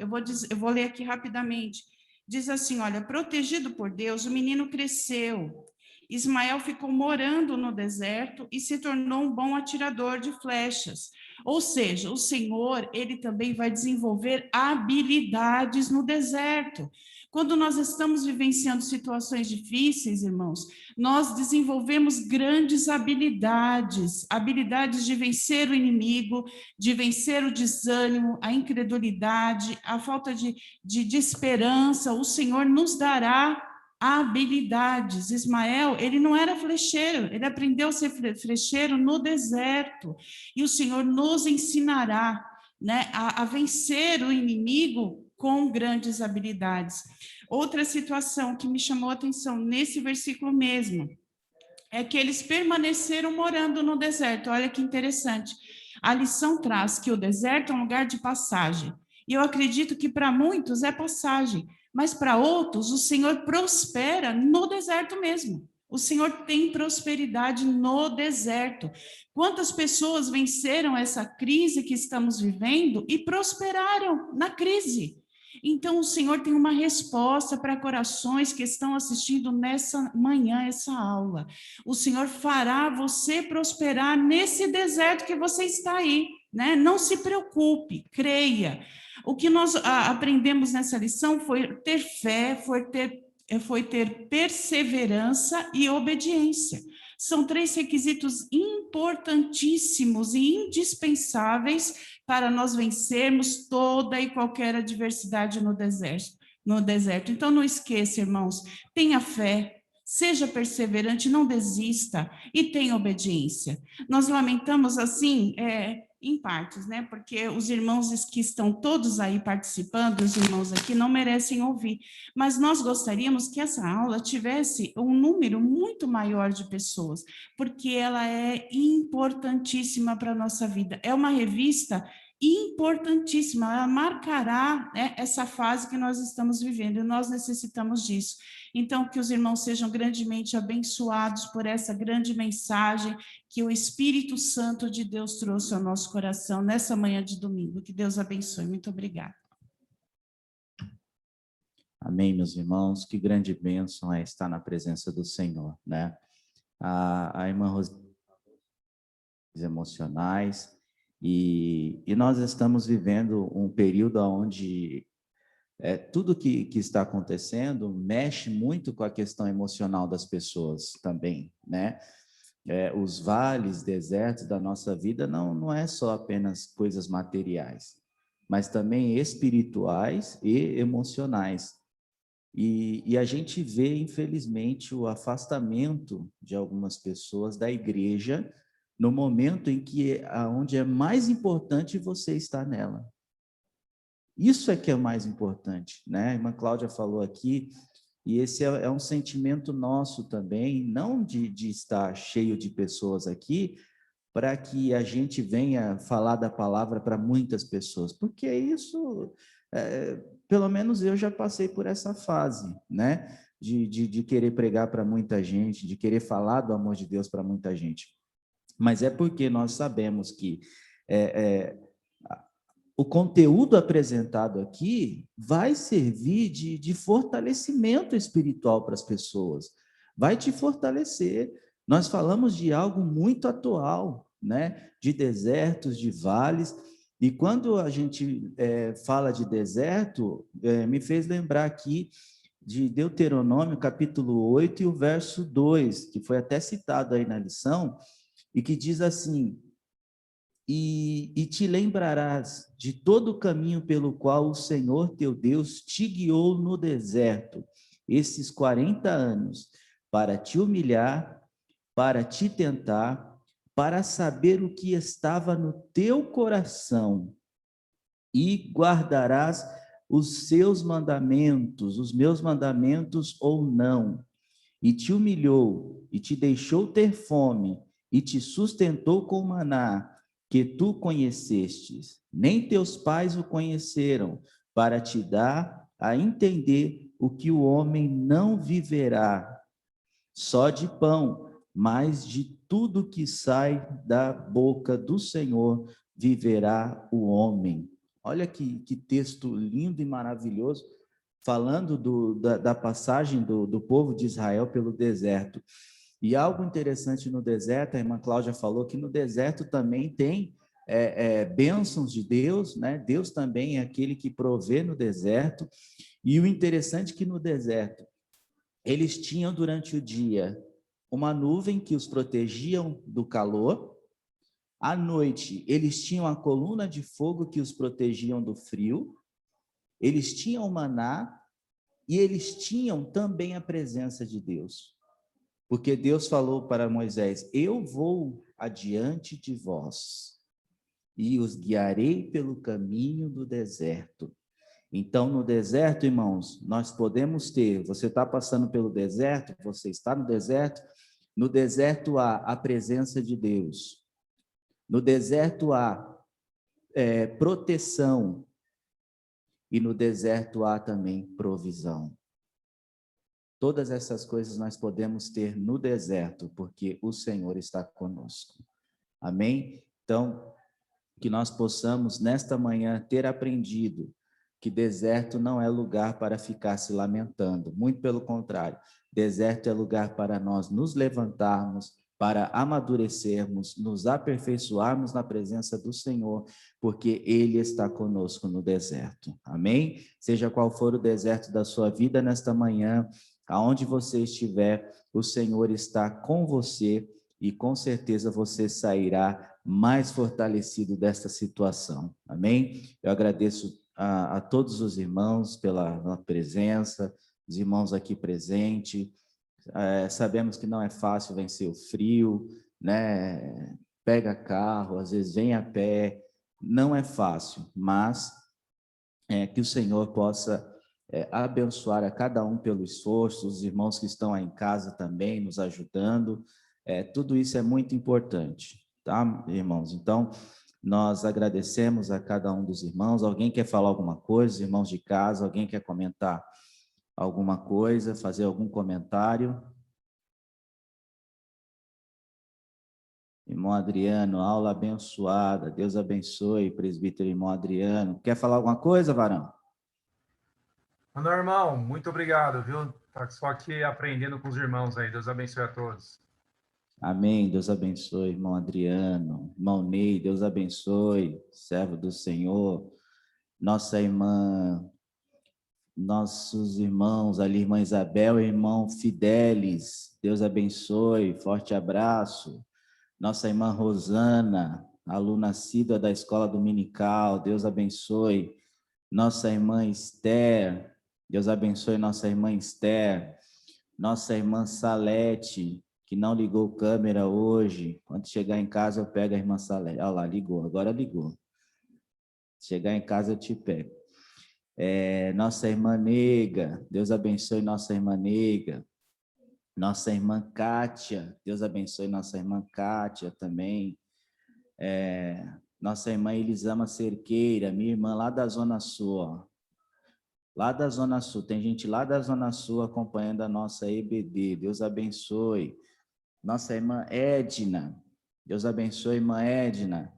eu vou ler aqui rapidamente. Diz assim, olha, protegido por Deus, o menino cresceu. Ismael ficou morando no deserto e se tornou um bom atirador de flechas. Ou seja, o Senhor, Ele também vai desenvolver habilidades no deserto. Quando nós estamos vivenciando situações difíceis, irmãos, nós desenvolvemos grandes habilidades, habilidades de vencer o inimigo, de vencer o desânimo, a incredulidade, a falta de esperança. O Senhor nos dará habilidades. Ismael, ele não era flecheiro, ele aprendeu a ser flecheiro no deserto, e o Senhor nos ensinará, né, a vencer o inimigo com grandes habilidades. Outra situação que me chamou a atenção nesse versículo mesmo, é que eles permaneceram morando no deserto. Olha que interessante. A lição traz que o deserto é um lugar de passagem, e eu acredito que para muitos é passagem, mas para outros o Senhor prospera no deserto mesmo. O Senhor tem prosperidade no deserto. Quantas pessoas venceram essa crise que estamos vivendo e prosperaram na crise? Então, o Senhor tem uma resposta para corações que estão assistindo nessa manhã, essa aula. O Senhor fará você prosperar nesse deserto que você está aí, né? Não se preocupe, creia. O que nós aprendemos nessa lição foi ter fé, foi ter perseverança e obediência. São 3 requisitos importantíssimos e indispensáveis para nós vencermos toda e qualquer adversidade no deserto. Então, não esqueça, irmãos, tenha fé, seja perseverante, não desista e tenha obediência. Nós lamentamos assim, em partes, né? Porque os irmãos que estão todos aí participando, os irmãos aqui, não merecem ouvir. Mas nós gostaríamos que essa aula tivesse um número muito maior de pessoas, porque ela é importantíssima para a nossa vida. É uma revista importantíssima, ela marcará, né, essa fase que nós estamos vivendo, e nós necessitamos disso. Então, que os irmãos sejam grandemente abençoados por essa grande mensagem que o Espírito Santo de Deus trouxe ao nosso coração nessa manhã de domingo. Que Deus abençoe. Muito obrigada. Amém, meus irmãos. Que grande bênção é estar na presença do Senhor, né? A irmã Rosângela, emocionais, e nós estamos vivendo um período onde tudo que está acontecendo mexe muito com a questão emocional das pessoas também, né? Os vales, desertos da nossa vida não é só apenas coisas materiais, mas também espirituais e emocionais. E a gente vê, infelizmente, o afastamento de algumas pessoas da igreja no momento em que onde é mais importante você estar nela. Isso é que é o mais importante, né? A irmã Cláudia falou aqui, e esse é um sentimento nosso também, não de estar cheio de pessoas aqui, para que a gente venha falar da palavra para muitas pessoas, porque isso, pelo menos eu já passei por essa fase, né? De querer pregar para muita gente, de querer falar do amor de Deus para muita gente. Mas é porque nós sabemos que o conteúdo apresentado aqui vai servir de fortalecimento espiritual para as pessoas, vai te fortalecer. Nós falamos de algo muito atual, né? De desertos, de vales, e quando a gente fala de deserto, me fez lembrar aqui de Deuteronômio, capítulo 8 e o verso 2, que foi até citado aí na lição, e que diz assim: E te lembrarás de todo o caminho pelo qual o Senhor teu Deus te guiou no deserto, esses 40 anos, para te humilhar, para te tentar, para saber o que estava no teu coração, e guardarás os seus mandamentos, os meus mandamentos ou não. E te humilhou, e te deixou ter fome, e te sustentou com maná, que tu conhecestes, nem teus pais o conheceram, para te dar a entender o que o homem não viverá só de pão, mas de tudo que sai da boca do Senhor viverá o homem. Olha que texto lindo e maravilhoso, falando da passagem do povo de Israel pelo deserto. E algo interessante no deserto, a irmã Cláudia falou que no deserto também tem bênçãos de Deus, né? Deus também é aquele que provê no deserto. E o interessante é que no deserto, eles tinham durante o dia uma nuvem que os protegiam do calor. À noite, eles tinham a coluna de fogo que os protegiam do frio. Eles tinham o maná e eles tinham também a presença de Deus. Porque Deus falou para Moisés: eu vou adiante de vós e os guiarei pelo caminho do deserto. Então, no deserto, irmãos, nós podemos ter, você está passando pelo deserto, você está no deserto há a presença de Deus. No deserto há proteção. E no deserto há também provisão. Todas essas coisas nós podemos ter no deserto, porque o Senhor está conosco. Amém? Então, que nós possamos, nesta manhã, ter aprendido que deserto não é lugar para ficar se lamentando. Muito pelo contrário, deserto é lugar para nós nos levantarmos, para amadurecermos, nos aperfeiçoarmos na presença do Senhor, porque Ele está conosco no deserto. Amém? Seja qual for o deserto da sua vida nesta manhã, aonde você estiver, o Senhor está com você e com certeza você sairá mais fortalecido desta situação. Amém? Eu agradeço a todos os irmãos pela presença, os irmãos aqui presentes. Sabemos que não é fácil vencer o frio, né? Pega carro, às vezes vem a pé, não é fácil, mas que o Senhor possa abençoar a cada um pelo esforço, os irmãos que estão aí em casa também nos ajudando, tudo isso é muito importante, tá, irmãos? Então, nós agradecemos a cada um dos irmãos. Alguém quer falar alguma coisa, irmãos de casa? Alguém quer comentar alguma coisa, fazer algum comentário? Irmão Adriano, aula abençoada. Deus abençoe, presbítero irmão Adriano. Quer falar alguma coisa, varão? Meu irmão, muito obrigado, viu? Tá só aqui aprendendo com os irmãos aí. Deus abençoe a todos. Amém. Deus abençoe, irmão Adriano. Irmão Ney, Deus abençoe, servo do Senhor. Nossa irmã, nossos irmãos ali, irmã Isabel e irmão Fidelis, Deus abençoe, forte abraço. Nossa irmã Rosana, aluna assídua da escola dominical, Deus abençoe. Nossa irmã Esther, Deus abençoe nossa irmã Esther. Nossa irmã Salete, que não ligou câmera hoje. Quando chegar em casa, eu pego a irmã Salete. Olha lá, ligou, agora ligou. Chegar em casa, eu te pego. Nossa irmã Nega, Deus abençoe nossa irmã Nega. Nossa irmã Kátia, Deus abençoe nossa irmã Kátia também. Nossa irmã Elisama Cerqueira, minha irmã lá da Zona Sul, ó. Lá da Zona Sul, tem gente lá da Zona Sul acompanhando a nossa EBD, Deus abençoe. Nossa irmã Edna, Deus abençoe, irmã Edna.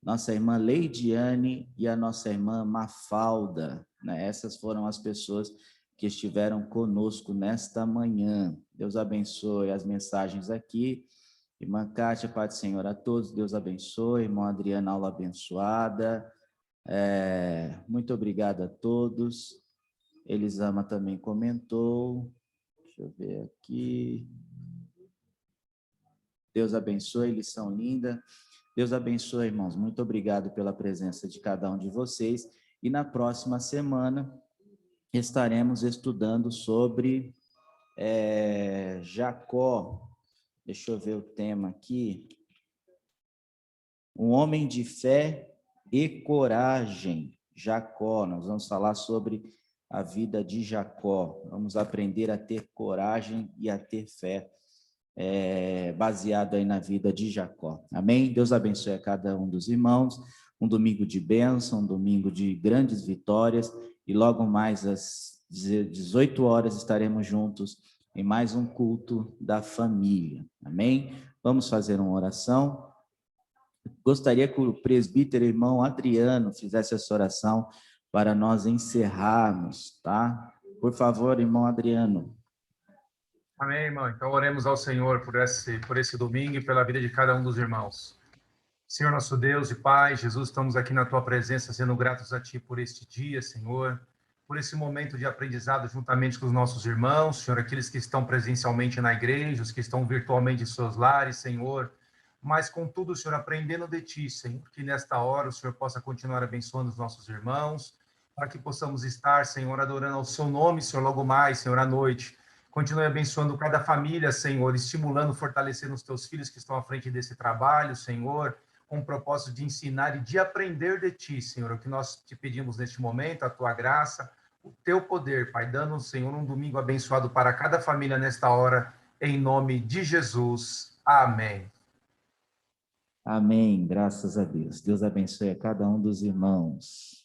Nossa irmã Leidiane e a nossa irmã Mafalda, né? Essas foram as pessoas que estiveram conosco nesta manhã. Deus abençoe as mensagens aqui. Irmã Kátia, Pai do Senhor a todos, Deus abençoe. Irmão Adriana, aula abençoada. Muito obrigado a todos. Elisama também comentou. Deixa eu ver aqui. Deus abençoe, lição linda. Deus abençoe, irmãos. Muito obrigado pela presença de cada um de vocês. E na próxima semana estaremos estudando sobre Jacó. Deixa eu ver o tema aqui. Um homem de fé e coragem. Jacó. Nós vamos falar sobre a vida de Jacó. Vamos aprender a ter coragem e a ter fé, baseado aí na vida de Jacó. Amém? Deus abençoe a cada um dos irmãos. Um domingo de bênção, um domingo de grandes vitórias. E logo mais às 18 horas estaremos juntos em mais um culto da família. Amém? Vamos fazer uma oração. Gostaria que o presbítero irmão Adriano fizesse essa oração para nós encerrarmos, tá? Por favor, irmão Adriano. Amém, irmão. Então, oremos ao Senhor por esse domingo e pela vida de cada um dos irmãos. Senhor, nosso Deus e Pai, Jesus, estamos aqui na Tua presença, sendo gratos a Ti por este dia, Senhor, por esse momento de aprendizado juntamente com os nossos irmãos, Senhor, aqueles que estão presencialmente na igreja, os que estão virtualmente em seus lares, Senhor, mas, contudo, Senhor, aprendendo de Ti, Senhor, que nesta hora o Senhor possa continuar abençoando os nossos irmãos, para que possamos estar, Senhor, adorando ao Seu nome, Senhor, logo mais, Senhor, à noite. Continue abençoando cada família, Senhor, estimulando, fortalecendo os Teus filhos que estão à frente desse trabalho, Senhor, com o propósito de ensinar e de aprender de Ti, Senhor, o que nós te pedimos neste momento, a Tua graça, o Teu poder, Pai, dando, Senhor, um domingo abençoado para cada família nesta hora, em nome de Jesus. Amém. Amém, graças a Deus. Deus abençoe a cada um dos irmãos.